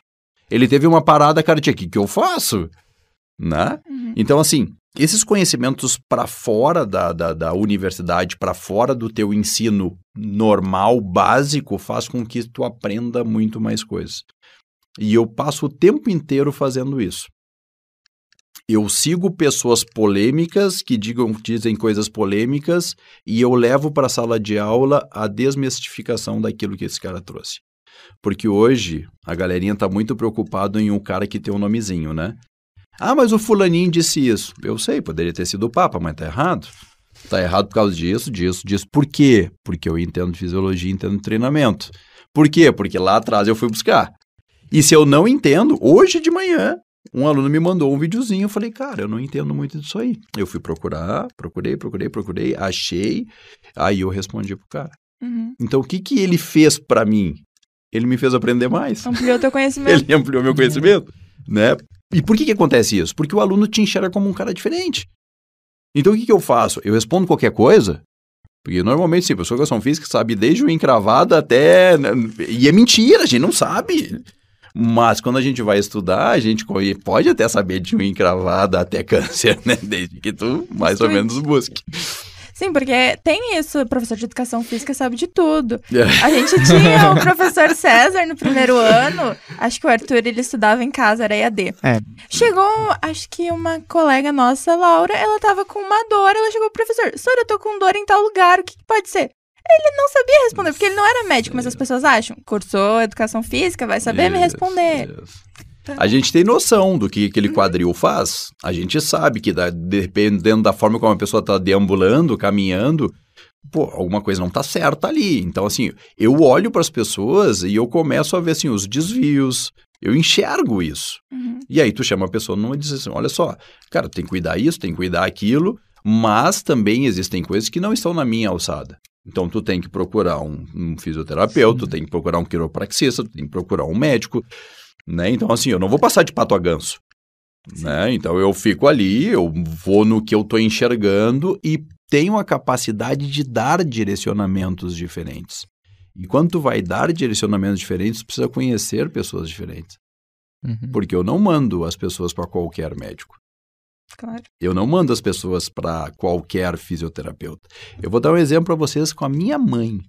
Ele teve uma parada cardíaca, o que eu faço? Né? Então, assim, esses conhecimentos para fora da universidade, para fora do teu ensino normal, básico, faz com que tu aprenda muito mais coisas. E eu passo o tempo inteiro fazendo isso. Eu sigo pessoas polêmicas que dizem coisas polêmicas e eu levo para a sala de aula a desmistificação daquilo que esse cara trouxe. Porque hoje a galerinha está muito preocupada em um cara que tem um nomezinho, né? Ah, mas o fulaninho disse isso. Eu sei, poderia ter sido o Papa, mas tá errado. Tá errado por causa disso. Por quê? Porque eu entendo fisiologia, entendo treinamento. Por quê? Porque lá atrás eu fui buscar. E se eu não entendo, hoje de manhã, um aluno me mandou um videozinho, eu falei, cara, eu não entendo muito disso aí. Eu fui procurei, achei, aí eu respondi pro cara. Então, o que ele fez pra mim? Ele me fez aprender mais. Ampliou teu conhecimento. Ele ampliou meu conhecimento, né? E por que acontece isso? Porque o aluno te enxerga como um cara diferente. Então, o que eu faço? Eu respondo qualquer coisa, porque normalmente, sim, a pessoa de educação física sabe desde o encravado até... E é mentira, a gente não sabe. Mas quando a gente vai estudar, a gente pode até saber de um encravado até câncer, né? Desde que tu mais ou menos busque. Sim, porque tem isso, o professor de educação física sabe de tudo. A gente tinha o professor César no primeiro ano, acho que o Arthur, ele estudava em casa, era EAD. Chegou, acho que uma colega nossa, Laura, ela tava com uma dor, ela chegou pro professor, eu tô com dor em tal lugar, o que pode ser? Ele não sabia responder, porque ele não era médico, mas as pessoas acham, cursou educação física, vai saber me responder. A gente tem noção do que aquele quadril faz. A gente sabe que, dependendo da forma como a pessoa está deambulando, caminhando, alguma coisa não está certa ali. Então, assim, eu olho para as pessoas e eu começo a ver, assim, os desvios. Eu enxergo isso. E aí tu chama a pessoa e diz assim, olha só, cara, tem que cuidar isso, tem que cuidar aquilo, mas também existem coisas que não estão na minha alçada. Então, tu tem que procurar um fisioterapeuta, tu tem que procurar um quiropraxista, tu tem que procurar um médico, né? Então, assim, eu não vou passar de pato a ganso, né? Então, eu fico ali, eu vou no que eu estou enxergando e tenho a capacidade de dar direcionamentos diferentes. E quando tu vai dar direcionamentos diferentes, tu precisa conhecer pessoas diferentes. Porque eu não mando as pessoas para qualquer médico. Claro. Eu não mando as pessoas para qualquer fisioterapeuta. Eu vou dar um exemplo para vocês com a minha mãe.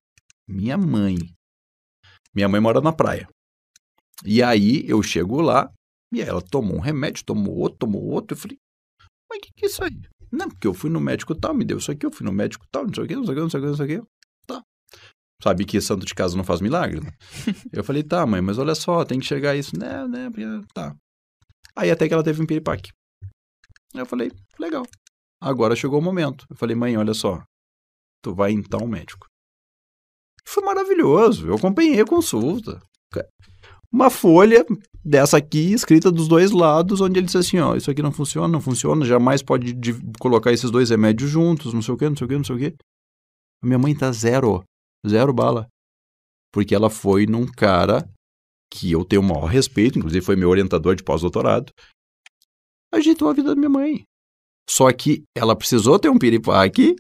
Minha mãe mora na praia. E aí eu chego lá e ela tomou um remédio, tomou outro. Eu falei, mas o que é isso aí? Não, porque eu fui no médico tal, me deu isso aqui, eu fui no médico tal, não sei o que. Tá. Sabe que santo de casa não faz milagre, né? Eu falei, tá, mãe, mas olha só, tem que enxergar isso. Né, tá. Aí até que ela teve um piripaque. Eu falei, legal. Agora chegou o momento. Eu falei, mãe, olha só, tu vai em tal médico. Foi maravilhoso, eu acompanhei a consulta. Uma folha dessa aqui, escrita dos dois lados, onde ele disse assim, ó, isso aqui não funciona, jamais pode colocar esses dois remédios juntos, não sei o quê. A minha mãe tá zero bala. Porque ela foi num cara que eu tenho o maior respeito, inclusive foi meu orientador de pós-doutorado, ajeitou a vida da minha mãe. Só que ela precisou ter um piripaque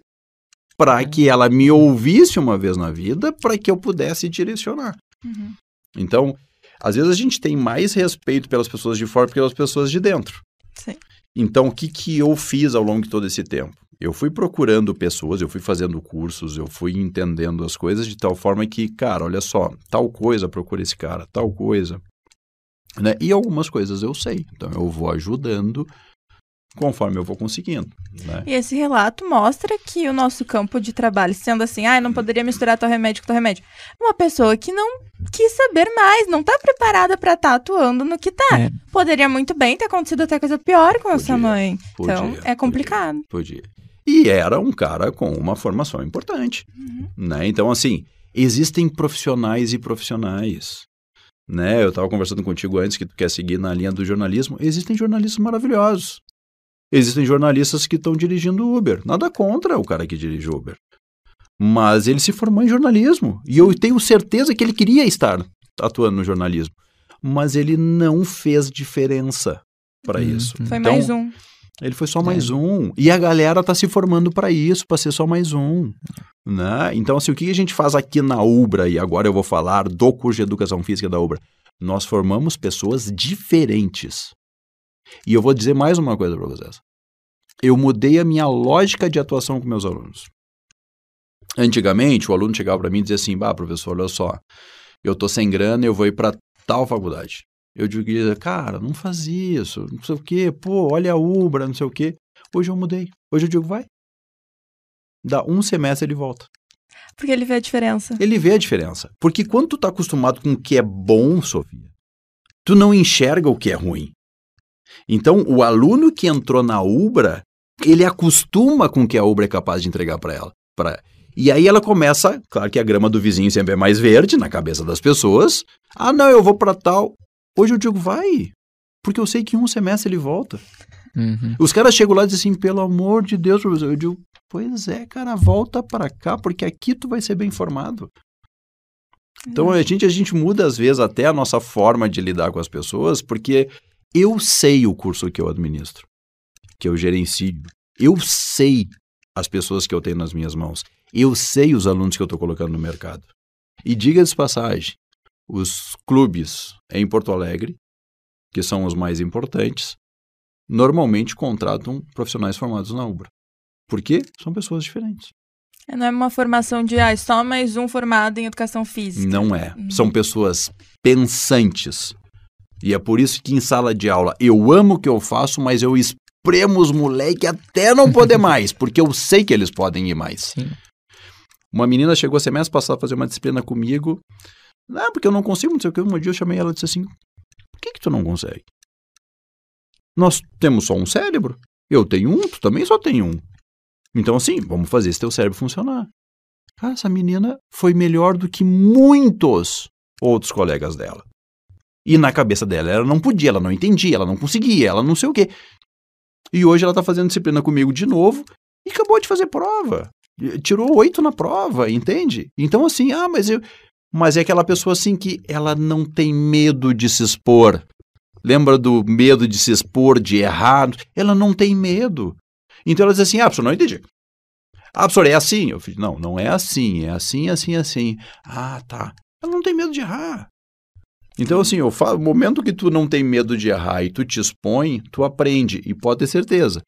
para que ela me ouvisse uma vez na vida, para que eu pudesse direcionar. Então, às vezes a gente tem mais respeito pelas pessoas de fora do que pelas pessoas de dentro. Sim. Então, o que eu fiz ao longo de todo esse tempo? Eu fui procurando pessoas, eu fui fazendo cursos, eu fui entendendo as coisas de tal forma que, cara, olha só, tal coisa, procura esse cara, tal coisa. Né? E algumas coisas eu sei, então eu vou ajudando conforme eu vou conseguindo. Né? E esse relato mostra que o nosso campo de trabalho, sendo assim, não poderia misturar tal remédio com tal remédio, uma pessoa que não quis saber mais, não está preparada para estar atuando no que está. Poderia muito bem ter acontecido até coisa pior com a sua mãe. Então, é complicado. Podia. E era um cara com uma formação importante. Né? Então, assim, existem profissionais e profissionais. Né? Eu estava conversando contigo antes que tu quer seguir na linha do jornalismo. Existem jornalistas maravilhosos. Existem jornalistas que estão dirigindo Uber. Nada contra o cara que dirige Uber. Mas ele se formou em jornalismo. E eu tenho certeza que ele queria estar atuando no jornalismo. Mas ele não fez diferença para isso. Foi então, mais um. Ele foi só mais um. E a galera tá se formando para isso, para ser só mais um. Né? Então, assim, o que a gente faz aqui na UBRA, e agora eu vou falar do curso de Educação Física da UBRA, nós formamos pessoas diferentes. E eu vou dizer mais uma coisa para vocês. Eu mudei a minha lógica de atuação com meus alunos. Antigamente, o aluno chegava para mim e dizia assim, professor, olha só, eu tô sem grana, eu vou ir para tal faculdade. Eu digo, cara, não faz isso, não sei o quê, olha a UBRA, não sei o quê. Hoje eu mudei. Hoje eu digo, vai. Dá um semestre ele volta. Porque ele vê a diferença. Ele vê a diferença. Porque quando tu tá acostumado com o que é bom, Sofia, tu não enxerga o que é ruim. Então, o aluno que entrou na UBRA, ele acostuma com o que a UBRA é capaz de entregar para ela. E aí ela começa, claro que a grama do vizinho sempre é mais verde na cabeça das pessoas. Não, eu vou para tal. Hoje eu digo, vai. Porque eu sei que em um semestre ele volta. Uhum. Os caras chegam lá e dizem assim, pelo amor de Deus, professor. Eu digo, pois é, cara, volta para cá, porque aqui tu vai ser bem formado. Então a gente muda às vezes até a nossa forma de lidar com as pessoas, porque eu sei o curso que eu administro, que eu gerencio. Eu sei as pessoas que eu tenho nas minhas mãos. Eu sei os alunos que eu estou colocando no mercado. E diga-se de passagem, os clubes em Porto Alegre, que são os mais importantes, normalmente contratam profissionais formados na UBRA. Por quê? São pessoas diferentes. Não é uma formação de, só mais um formado em educação física. Não é. São pessoas pensantes. E é por isso que em sala de aula eu amo o que eu faço, mas eu espremo os moleques até não poder mais, porque eu sei que eles podem ir mais. Sim. Uma menina chegou semestre passado a fazer uma disciplina comigo. Porque eu não consigo, não sei o que. Um dia eu chamei ela e disse assim, por que tu não consegue? Nós temos só um cérebro. Eu tenho um, tu também só tem um. Então, assim, vamos fazer esse teu cérebro funcionar. Cara, essa menina foi melhor do que muitos outros colegas dela. E na cabeça dela, ela não podia, ela não entendia, ela não conseguia, ela não sei o quê. E hoje ela tá fazendo disciplina comigo de novo e acabou de fazer prova. Tirou 8 na prova, entende? Então, assim, mas é aquela pessoa assim que ela não tem medo de se expor. Lembra do medo de se expor, de errar? Ela não tem medo. Então ela diz assim, professor, não entendi. Professor, é assim? Eu falei, não é assim, é assim, assim, assim. Tá. Ela não tem medo de errar. Então, assim, eu falo, no momento que tu não tem medo de errar e tu te expõe, tu aprende. E pode ter certeza.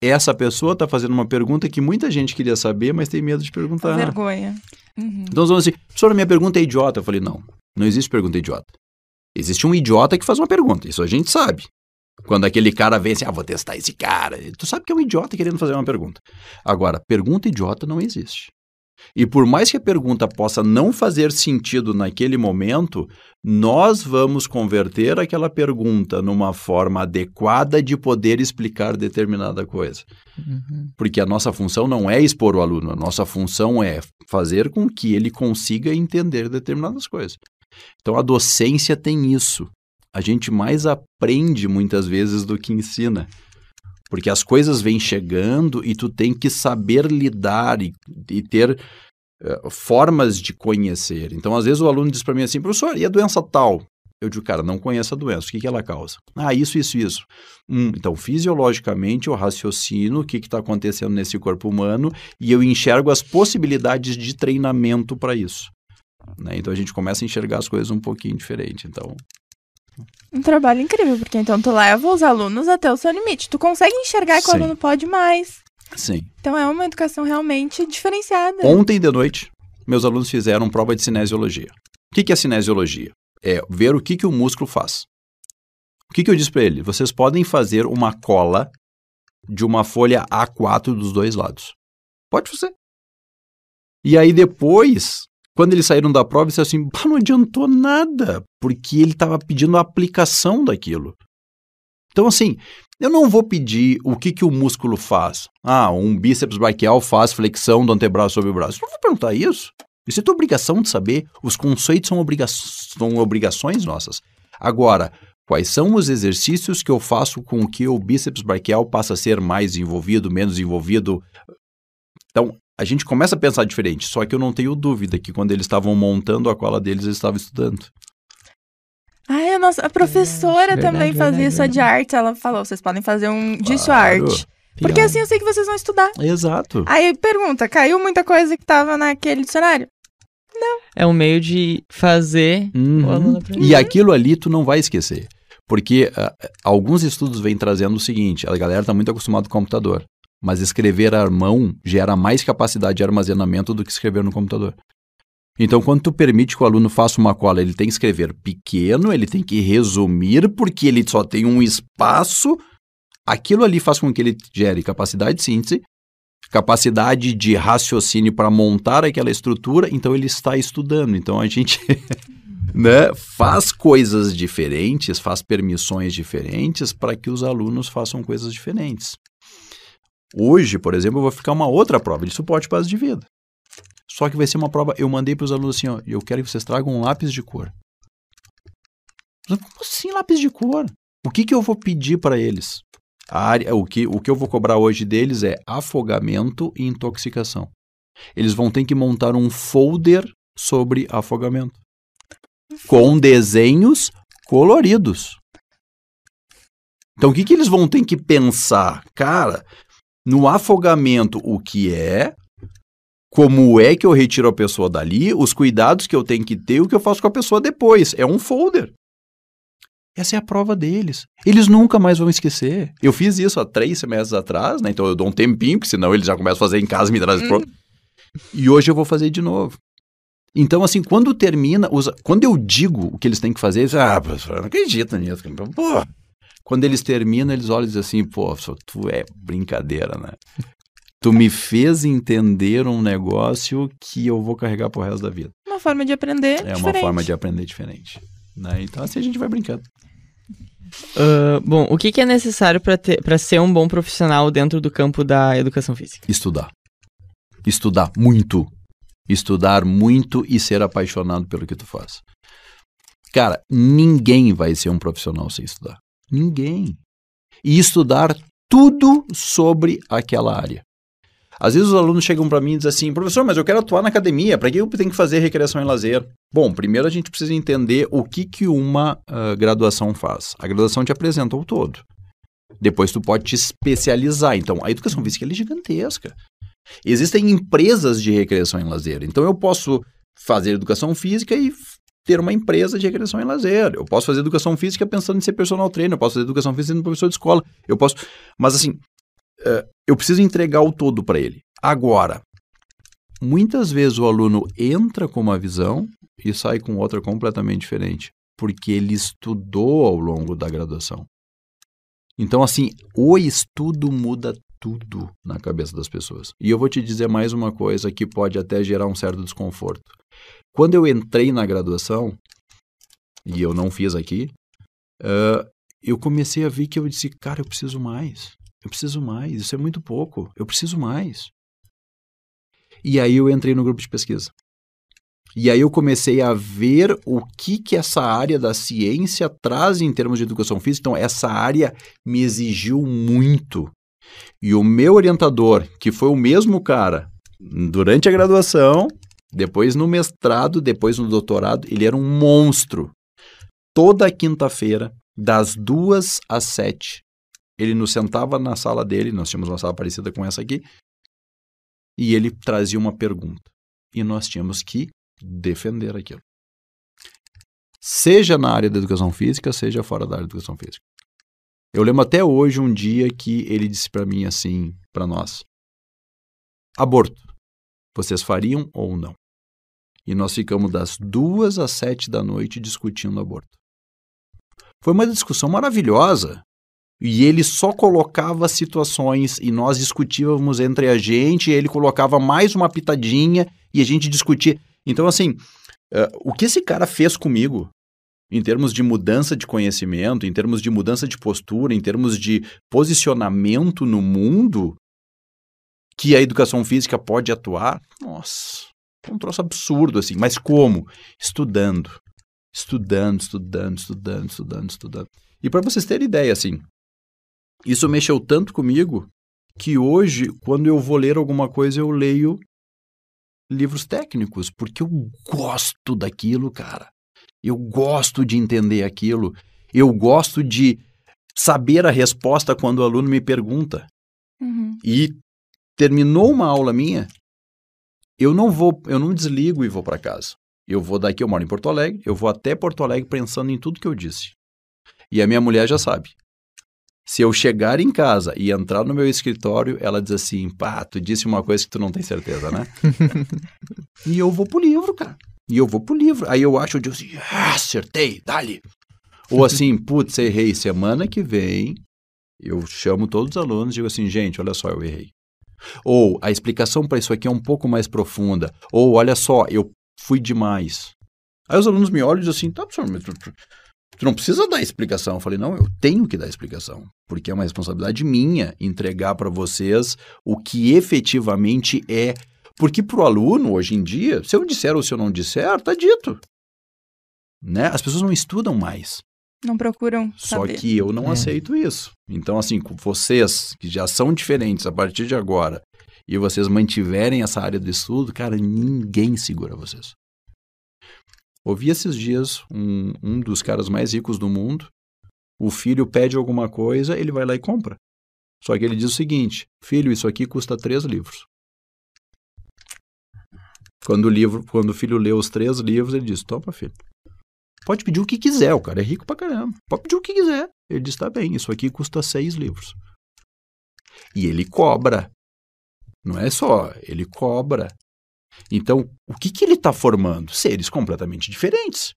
Essa pessoa está fazendo uma pergunta que muita gente queria saber, mas tem medo de perguntar. Vergonha. Uhum. Então, eles vão assim, professor, minha pergunta é idiota. Eu falei, não existe pergunta idiota. Existe um idiota que faz uma pergunta, isso a gente sabe. Quando aquele cara vem assim, vou testar esse cara. Tu sabe que é um idiota querendo fazer uma pergunta. Agora, pergunta idiota não existe. E por mais que a pergunta possa não fazer sentido naquele momento, nós vamos converter aquela pergunta numa forma adequada de poder explicar determinada coisa. Uhum. Porque a nossa função não é expor o aluno, a nossa função é fazer com que ele consiga entender determinadas coisas. Então a docência tem isso. A gente mais aprende muitas vezes do que ensina. Porque as coisas vêm chegando e tu tem que saber lidar e ter formas de conhecer. Então, às vezes o aluno diz para mim assim, professor, e a doença tal? Eu digo, cara, não conheço a doença. O que ela causa? Isso. Então, fisiologicamente, eu raciocino o que está acontecendo nesse corpo humano e eu enxergo as possibilidades de treinamento para isso. Né? Então, a gente começa a enxergar as coisas um pouquinho diferente. Então... Um trabalho incrível, porque então tu leva os alunos até o seu limite. Tu consegue enxergar que o aluno pode mais. Sim. Então é uma educação realmente diferenciada. Ontem de noite, meus alunos fizeram prova de cinesiologia. O que é cinesiologia? É ver o que o músculo faz. O que eu disse para ele? Vocês podem fazer uma cola de uma folha A4 dos dois lados. Pode fazer. E aí depois... Quando eles saíram da prova, eles disseram assim, não adiantou nada, porque ele estava pedindo a aplicação daquilo. Então, assim, eu não vou pedir o que o músculo faz. Um bíceps braquial faz flexão do antebraço sobre o braço. Eu não vou perguntar isso. Isso é tua obrigação de saber. Os conceitos são obrigações nossas. Agora, quais são os exercícios que eu faço com que o bíceps braquial passe a ser mais envolvido, menos envolvido? Então, a gente começa a pensar diferente, só que eu não tenho dúvida que quando eles estavam montando a cola deles, eles estavam estudando. A professora também fazia isso de arte, ela falou, vocês podem fazer disso arte. Porque assim eu sei que vocês vão estudar. Exato. Aí pergunta, caiu muita coisa que tava naquele dicionário? Não. É um meio de fazer o aluno aprender. E aquilo ali tu não vai esquecer. Porque alguns estudos vêm trazendo o seguinte, a galera está muito acostumada com o computador, mas escrever à mão gera mais capacidade de armazenamento do que escrever no computador. Então, quando tu permite que o aluno faça uma cola, ele tem que escrever pequeno, ele tem que resumir, porque ele só tem um espaço, aquilo ali faz com que ele gere capacidade de síntese, capacidade de raciocínio para montar aquela estrutura, então ele está estudando. Então, a gente... né, faz coisas diferentes, faz permissões diferentes para que os alunos façam coisas diferentes. Hoje, por exemplo, eu vou ficar uma outra prova de suporte base de vida. Só que vai ser uma prova, eu mandei para os alunos assim, ó, eu quero que vocês tragam um lápis de cor. Como assim lápis de cor? O que eu vou pedir para eles? O que eu vou cobrar hoje deles é afogamento e intoxicação. Eles vão ter que montar um folder sobre afogamento. Com desenhos coloridos. Então, o que eles vão ter que pensar? Cara, no afogamento, o que é, como é que eu retiro a pessoa dali, os cuidados que eu tenho que ter, o que eu faço com a pessoa depois. É um folder. Essa é a prova deles. Eles nunca mais vão esquecer. Eu fiz isso há 3 semestres atrás, né? Então eu dou um tempinho, porque senão eles já começam a fazer em casa e me trazem pronto. E hoje eu vou fazer de novo. Então, assim, quando termina, quando eu digo o que eles têm que fazer, eles dizem, professor, eu não acredito nisso. Pô. Quando eles terminam, eles olham e dizem assim, pô, tu é brincadeira, né? Tu me fez entender um negócio que eu vou carregar pro resto da vida. Uma forma de aprender diferente. Uma forma de aprender diferente. Né? Então, assim, a gente vai brincando. Bom, o que é necessário para ser um bom profissional dentro do campo da educação física? Estudar. Estudar muito. Estudar muito e ser apaixonado pelo que tu faz. Cara, ninguém vai ser um profissional sem estudar. Ninguém. E estudar tudo sobre aquela área. Às vezes os alunos chegam para mim e dizem assim, professor, mas eu quero atuar na academia, para que eu tenho que fazer recreação e lazer? Bom, primeiro a gente precisa entender o que uma graduação faz. A graduação te apresenta o todo. Depois tu pode te especializar. Então, a educação física é gigantesca. Existem empresas de recreação e lazer. Então, eu posso fazer educação física e ter uma empresa de recreação e lazer. Eu posso fazer educação física pensando em ser personal trainer. Eu posso fazer educação física sendo professor de escola. Eu posso... Mas, assim, eu preciso entregar o todo para ele. Agora, muitas vezes o aluno entra com uma visão e sai com outra completamente diferente, porque ele estudou ao longo da graduação. Então, assim, o estudo muda tudo na cabeça das pessoas. E eu vou te dizer mais uma coisa que pode até gerar um certo desconforto. Quando eu entrei na graduação, e eu não fiz aqui, eu comecei a ver que eu disse, cara, eu preciso mais, isso é muito pouco, eu preciso mais. E aí eu entrei no grupo de pesquisa. E aí eu comecei a ver o que essa área da ciência traz em termos de educação física. Então, essa área me exigiu muito. E o meu orientador, que foi o mesmo cara, durante a graduação, depois no mestrado, depois no doutorado, ele era um monstro. Toda quinta-feira, das 2 às 7, ele nos sentava na sala dele, nós tínhamos uma sala parecida com essa aqui, e ele trazia uma pergunta. E nós tínhamos que defender aquilo. Seja na área da educação física, seja fora da área da educação física. Eu lembro até hoje um dia que ele disse para mim assim, para nós, aborto, vocês fariam ou não? E nós ficamos das 2 às 7 da noite discutindo aborto. Foi uma discussão maravilhosa. E ele só colocava situações e nós discutíamos entre a gente, e ele colocava mais uma pitadinha e a gente discutia. Então, assim, o que esse cara fez comigo, em termos de mudança de conhecimento, em termos de mudança de postura, em termos de posicionamento no mundo, que a educação física pode atuar, nossa, é um troço absurdo, assim. Mas como? Estudando. E para vocês terem ideia, assim, isso mexeu tanto comigo que hoje, quando eu vou ler alguma coisa, eu leio livros técnicos, porque eu gosto daquilo, cara. Eu gosto de entender aquilo. Eu gosto de saber a resposta quando o aluno me pergunta. E terminou uma aula minha, eu não desligo e vou para casa. Eu vou daqui, eu moro em Porto Alegre, eu vou até Porto Alegre pensando em tudo que eu disse. E a minha mulher já sabe. Se eu chegar em casa e entrar no meu escritório, ela diz assim, pá, tu disse uma coisa que tu não tem certeza, né? E eu vou pro livro, cara. Aí eu digo assim, acertei, dá-lhe. Ou assim, putz, errei. Semana que vem, eu chamo todos os alunos e digo assim, gente, olha só, eu errei. Ou a explicação para isso aqui é um pouco mais profunda. Ou olha só, eu fui demais. Aí os alunos me olham e dizem assim, tá, professor, mas tu não precisa dar explicação. Eu falei, não, eu tenho que dar explicação. Porque é uma responsabilidade minha entregar para vocês o que efetivamente é. Porque para o aluno, hoje em dia, se eu disser ou se eu não disser, tá dito. Né? As pessoas não estudam mais. Não procuram saber. Só que eu não aceito isso. Então, assim, vocês que já são diferentes a partir de agora e vocês mantiverem essa área do estudo, cara, ninguém segura vocês. Ouvi esses dias um dos caras mais ricos do mundo, o filho pede alguma coisa, ele vai lá e compra. Só que ele diz o seguinte, filho, isso aqui custa 3 livros. Quando o filho lê os 3 livros, ele diz, toma, filho. Pode pedir o que quiser, o cara é rico pra caramba. Pode pedir o que quiser. Ele diz, tá bem, isso aqui custa 6 livros. E ele cobra. Não é só, ele cobra. Então, o que ele está formando? Seres completamente diferentes.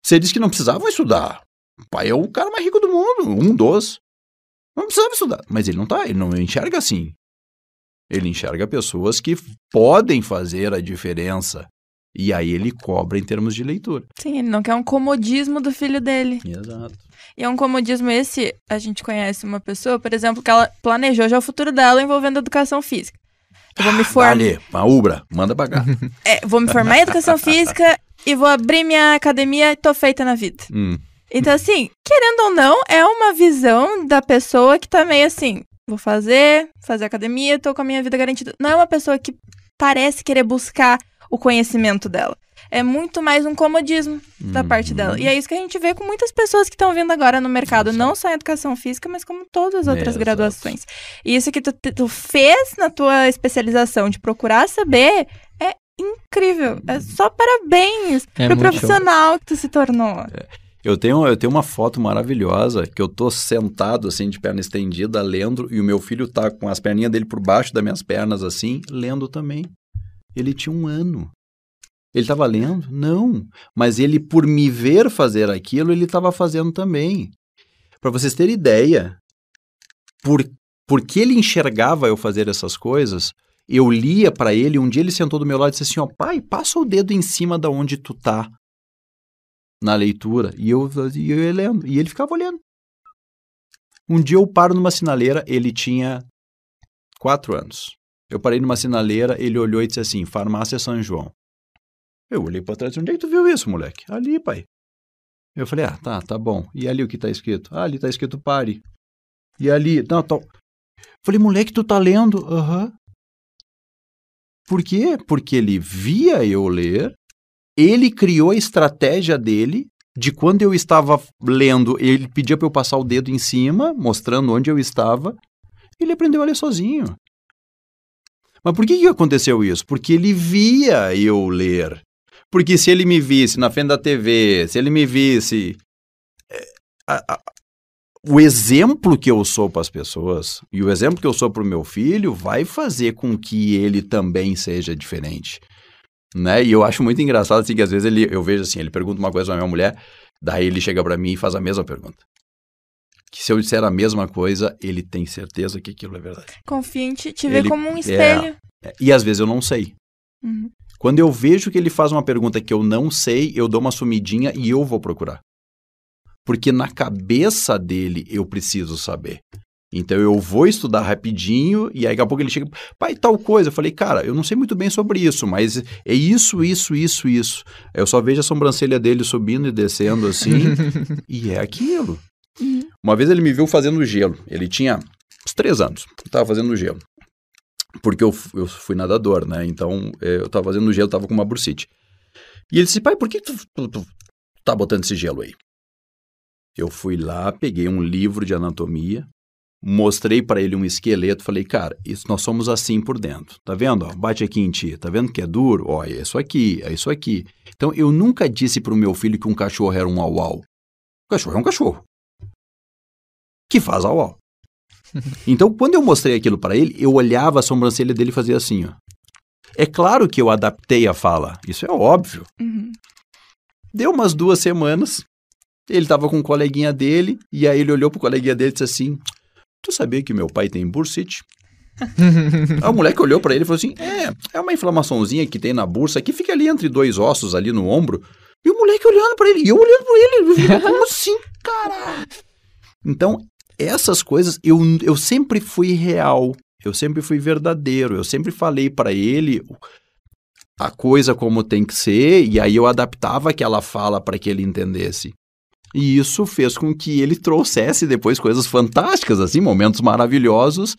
Seres que não precisavam estudar. O pai é o cara mais rico do mundo, um dos. Não precisava estudar. Mas ele não enxerga assim. Ele enxerga pessoas que podem fazer a diferença. E aí ele cobra em termos de leitura. Sim, ele não quer um comodismo do filho dele. Exato. E é um comodismo esse, a gente conhece uma pessoa, por exemplo, que ela planejou já o futuro dela envolvendo educação física. Eu vou me formar... Dale, uma ubra, manda pra cá. Vou me formar em educação física e vou abrir minha academia e tô feita na vida. Então, assim, querendo ou não, é uma visão da pessoa que tá meio assim, vou fazer academia, tô com a minha vida garantida. Não é uma pessoa que parece querer buscar o conhecimento dela. É muito mais um comodismo da parte dela. E é isso que a gente vê com muitas pessoas que estão vindo agora no mercado, não só em educação física, mas como todas as outras graduações. E isso que tu fez na tua especialização de procurar saber é incrível. É só parabéns pro profissional que tu se tornou. Eu tenho uma foto maravilhosa que eu tô sentado assim de perna estendida lendo e o meu filho tá com as perninhas dele por baixo das minhas pernas assim, lendo também. Ele tinha 1 ano. Ele estava lendo? Não. Mas ele, por me ver fazer aquilo, ele estava fazendo também. Para vocês terem ideia, porque ele enxergava eu fazer essas coisas, eu lia para ele, um dia ele sentou do meu lado e disse assim, ó, pai, passa o dedo em cima da onde tu tá na leitura. E eu ia lendo. E ele ficava olhando. Um dia eu paro numa sinaleira, ele tinha 4 anos. Eu parei numa sinaleira, ele olhou e disse assim, Farmácia São João. Eu olhei pra trás, onde é que tu viu isso, moleque? Ali, pai. Eu falei, tá bom. E ali o que tá escrito? Ali tá escrito pare. E ali, não, tá... Falei, moleque, tu tá lendo? Aham. Por quê? Porque ele via eu ler, ele criou a estratégia dele, de quando eu estava lendo, ele pedia pra eu passar o dedo em cima, mostrando onde eu estava, e ele aprendeu a ler sozinho. Mas por que aconteceu isso? Porque ele via eu ler. Porque se ele me visse na frente da TV, se ele me visse... O exemplo que eu sou para as pessoas e o exemplo que eu sou para o meu filho vai fazer com que ele também seja diferente. Né? E eu acho muito engraçado assim, que às vezes eu vejo assim, ele pergunta uma coisa para minha mulher, daí ele chega para mim e faz a mesma pergunta. Que se eu disser a mesma coisa, ele tem certeza que aquilo é verdade. Confia em ti, te vê como um espelho. E às vezes eu não sei. Quando eu vejo que ele faz uma pergunta que eu não sei, eu dou uma sumidinha e eu vou procurar. Porque na cabeça dele eu preciso saber. Então eu vou estudar rapidinho e aí daqui a pouco ele chega, pai, tal coisa. Eu falei, cara, eu não sei muito bem sobre isso, mas é isso. Eu só vejo a sobrancelha dele subindo e descendo assim e é aquilo. Uma vez ele me viu fazendo gelo. Ele tinha uns 3 anos. Eu estava fazendo gelo. Porque eu fui nadador, né? Então, eu estava fazendo gelo, estava com uma bursite. E ele disse, pai, por que tu tá botando esse gelo aí? Eu fui lá, peguei um livro de anatomia, mostrei para ele um esqueleto, falei, cara, isso nós somos assim por dentro, tá vendo? Ó, bate aqui em ti, tá vendo que é duro? Ó, é isso aqui, é isso aqui. Então, eu nunca disse pro meu filho que um cachorro era um au-au. O cachorro é um cachorro. Que faz au-au. Então, quando eu mostrei aquilo para ele, eu olhava a sobrancelha dele e fazia assim, ó. É claro que eu adaptei a fala, isso é óbvio. Deu umas 2 semanas, ele tava com um coleguinha dele, e aí ele olhou pro coleguinha dele e disse assim, tu sabia que meu pai tem bursite? Aí o moleque olhou pra ele e falou assim, é uma inflamaçãozinha que tem na bursa, que fica ali entre 2 ossos ali no ombro. E o moleque olhando pra ele, e eu olhando pra ele, eu falei, como assim, cara? Então, essas coisas, eu sempre fui real, eu sempre fui verdadeiro, eu sempre falei pra ele a coisa como tem que ser, e aí eu adaptava aquela fala para que ele entendesse. E isso fez com que ele trouxesse depois coisas fantásticas, assim, momentos maravilhosos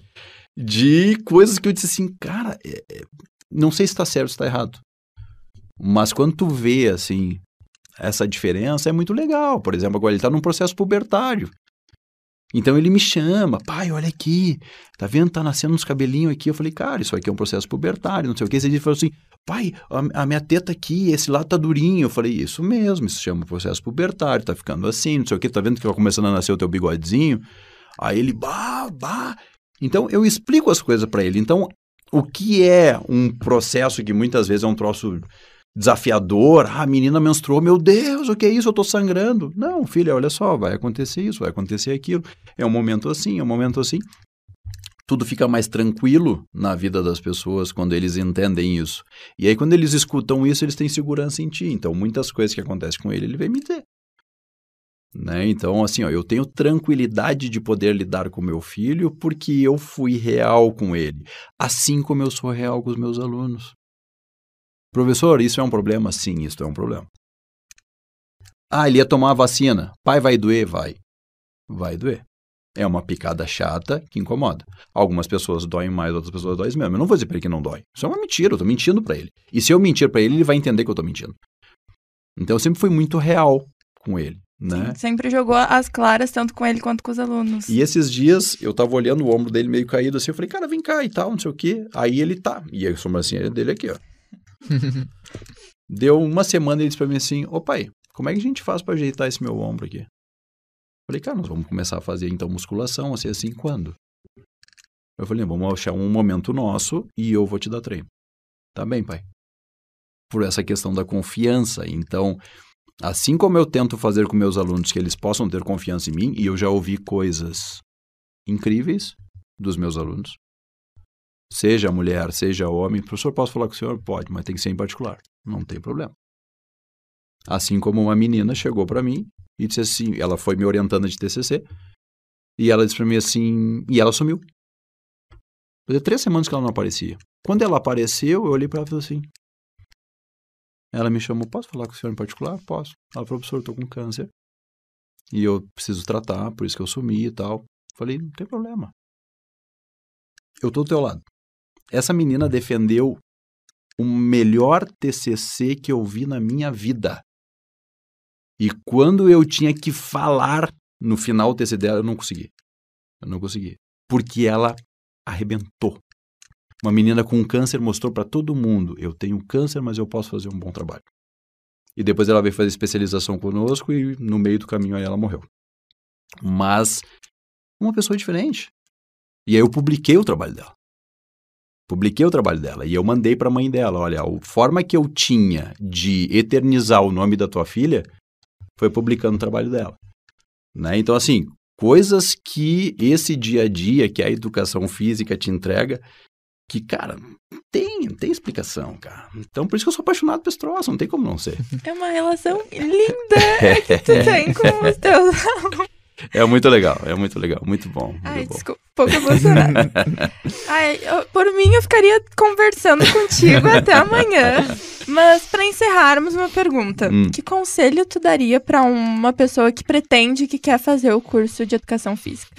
de coisas que eu disse assim, cara, não sei se está certo ou se está errado. Mas quando tu vê, assim, essa diferença, é muito legal. Por exemplo, agora ele está num processo pubertário. Então ele me chama, pai, olha aqui, tá vendo, tá nascendo uns cabelinhos aqui. Eu falei, cara, isso aqui é um processo pubertário, não sei o que. Ele falou assim, pai, a minha teta aqui, esse lado tá durinho. Eu falei, isso mesmo, isso se chama processo pubertário, tá ficando assim, não sei o que, tá vendo que vai começando a nascer o teu bigodinho? Aí ele, bah. Então eu explico as coisas para ele. Então, o que é um processo que muitas vezes é um troço desafiador, a menina menstruou, meu Deus, o que é isso? Eu tô sangrando. Não, filha, olha só, vai acontecer isso, vai acontecer aquilo. É um momento assim, é um momento assim. Tudo fica mais tranquilo na vida das pessoas quando eles entendem isso. E aí, quando eles escutam isso, eles têm segurança em ti. Então, muitas coisas que acontecem com ele vem me dizer. Né? Então, assim, ó, eu tenho tranquilidade de poder lidar com meu filho porque eu fui real com ele. Assim como eu sou real com os meus alunos. Professor, isso é um problema? Sim, isso é um problema. Ah, ele ia tomar a vacina. Pai, vai doer? Vai. Vai doer. É uma picada chata que incomoda. Algumas pessoas doem mais, outras pessoas doem menos. Eu não vou dizer para ele que não dói. Isso é uma mentira, eu tô mentindo para ele. E se eu mentir para ele, ele vai entender que eu tô mentindo. Então eu sempre fui muito real com ele, né? Sim, sempre jogou as claras tanto com ele quanto com os alunos. E esses dias eu tava olhando o ombro dele meio caído assim, eu falei, cara, vem cá e tal, não sei o quê. Aí ele tá. E a sobrancelha dele aqui, ó. Deu uma semana e ele disse pra mim assim, ô pai, como é que a gente faz pra ajeitar esse meu ombro aqui? Falei, cara, nós vamos começar a fazer então musculação, assim, quando? Eu falei, vamos achar um momento nosso e eu vou te dar treino. Tá bem, pai. Por essa questão da confiança. Então, assim como eu tento fazer com meus alunos que eles possam ter confiança em mim, e eu já ouvi coisas incríveis dos meus alunos, seja mulher, seja homem, professor, posso falar com o senhor? Pode, mas tem que ser em particular. Não tem problema. Assim como uma menina chegou para mim e disse assim, ela foi me orientando de TCC, e ela disse para mim assim, e ela sumiu. Fazia 3 semanas que ela não aparecia. Quando ela apareceu, eu olhei para ela e falei assim, ela me chamou, posso falar com o senhor em particular? Posso. Ela falou, professor, eu tô com câncer, e eu preciso tratar, por isso que eu sumi e tal. Falei, não tem problema. Eu tô do teu lado. Essa menina defendeu o melhor TCC que eu vi na minha vida. E quando eu tinha que falar no final do TCC dela, eu não consegui. Porque ela arrebentou. Uma menina com câncer mostrou para todo mundo, eu tenho câncer, mas eu posso fazer um bom trabalho. E depois ela veio fazer especialização conosco e no meio do caminho aí ela morreu. Mas uma pessoa diferente. E aí eu publiquei o trabalho dela. E eu mandei para a mãe dela, olha, a forma que eu tinha de eternizar o nome da tua filha foi publicando o trabalho dela. Né? Então, assim, coisas que esse dia a dia, que a educação física te entrega, que, cara, tem explicação, cara. Então, por isso que eu sou apaixonado por esse troço, não tem como não ser. É uma relação linda que tu tem com os teus alunos. É muito legal, muito bom. Muito Ai, bom. desculpa, um pouco emocionada. Ai, por mim, eu ficaria conversando contigo até amanhã. Mas, para encerrarmos, uma pergunta. Que conselho tu daria para uma pessoa que pretende, que quer fazer o curso de Educação Física?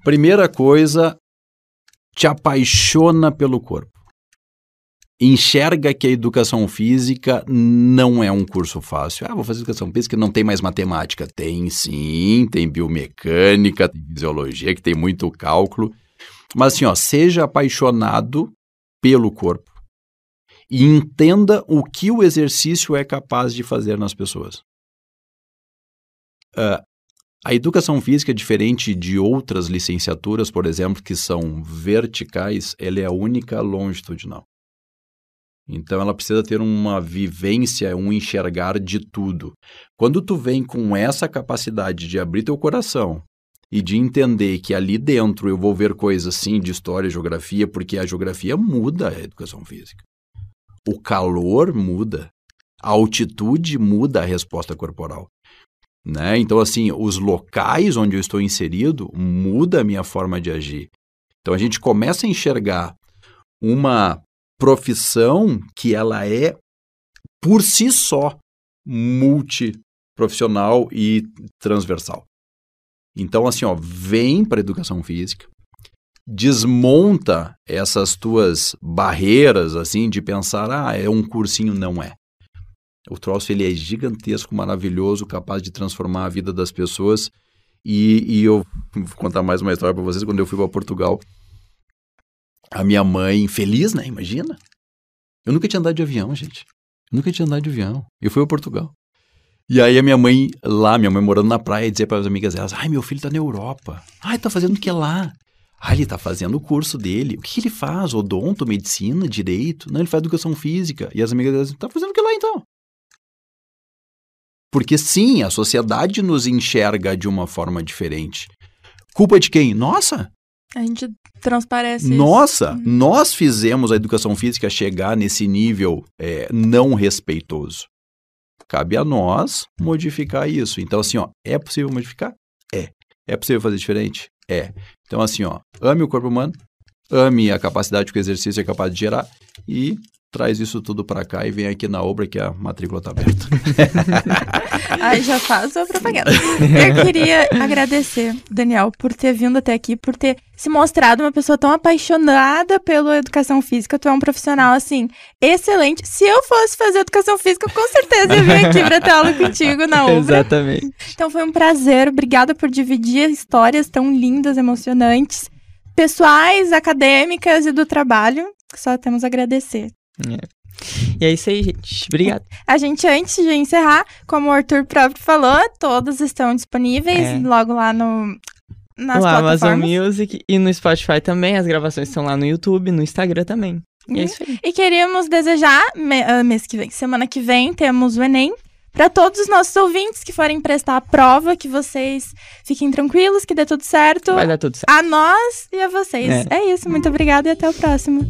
Primeira coisa, te apaixona pelo corpo. enxerga que a educação física não é um curso fácil. Vou fazer educação física, não tem mais matemática. Tem sim, tem biomecânica, tem fisiologia, que tem muito cálculo. Mas assim, seja apaixonado pelo corpo e entenda o que o exercício é capaz de fazer nas pessoas. A educação física, diferente de outras licenciaturas, por exemplo, que são verticais, ela é a única longitudinal. Então, ela precisa ter uma vivência, um enxergar de tudo. Quando tu vem com essa capacidade de abrir teu coração e de entender que ali dentro eu vou ver coisas, sim, de história e geografia, porque a geografia muda a educação física. O calor muda. A altitude muda a resposta corporal. Né? Então, assim, os locais onde eu estou inserido muda a minha forma de agir. Então, a gente começa a enxergar uma profissão que ela é, por si só, multiprofissional e transversal. Então, assim, vem para a educação física, desmonta essas tuas barreiras, assim, de pensar, é um cursinho, não é. O troço, ele é gigantesco, maravilhoso, capaz de transformar a vida das pessoas. E eu vou contar mais uma história para vocês. Quando eu fui para Portugal, a minha mãe, feliz, né? Imagina. Eu nunca tinha andado de avião, gente. Eu fui para Portugal. E aí a minha mãe morando na praia, dizia para as amigas delas, meu filho tá na Europa. Tá fazendo o que lá? Ele tá fazendo o curso dele. O que ele faz? Odonto, medicina, direito? Não, ele faz educação física. E as amigas delas, tá fazendo o que lá então? Porque sim, a sociedade nos enxerga de uma forma diferente. Culpa de quem? Nossa! A gente transparece Nossa! isso. Nós fizemos a educação física chegar nesse nível não respeitoso. Cabe a nós modificar isso. Então, assim, é possível modificar? É. É possível fazer diferente? É. Então, assim, ame o corpo humano, ame a capacidade que o exercício é capaz de gerar e traz isso tudo para cá e vem aqui na obra que a matrícula está aberta. Já faz a propaganda. Eu queria agradecer, Daniel, por ter vindo até aqui, por ter se mostrado uma pessoa tão apaixonada pela educação física. Tu é um profissional, assim, excelente. Se eu fosse fazer educação física, com certeza eu vim aqui para ter aula contigo na obra. Exatamente. Então foi um prazer. Obrigada por dividir histórias tão lindas, emocionantes, pessoais, acadêmicas e do trabalho. Só temos a agradecer. E é isso aí, gente. Obrigado. A gente, antes de encerrar, como o Arthur próprio falou, todos estão disponíveis logo lá nas plataformas. Amazon Music e no Spotify também. As gravações estão lá no YouTube, no Instagram também. E é isso aí. E queríamos desejar, mês que vem, semana que vem, temos o Enem. Para todos os nossos ouvintes que forem prestar a prova, que vocês fiquem tranquilos, que dê tudo certo. Vai dar tudo certo. A nós e a vocês. É isso, muito obrigada e até o próximo.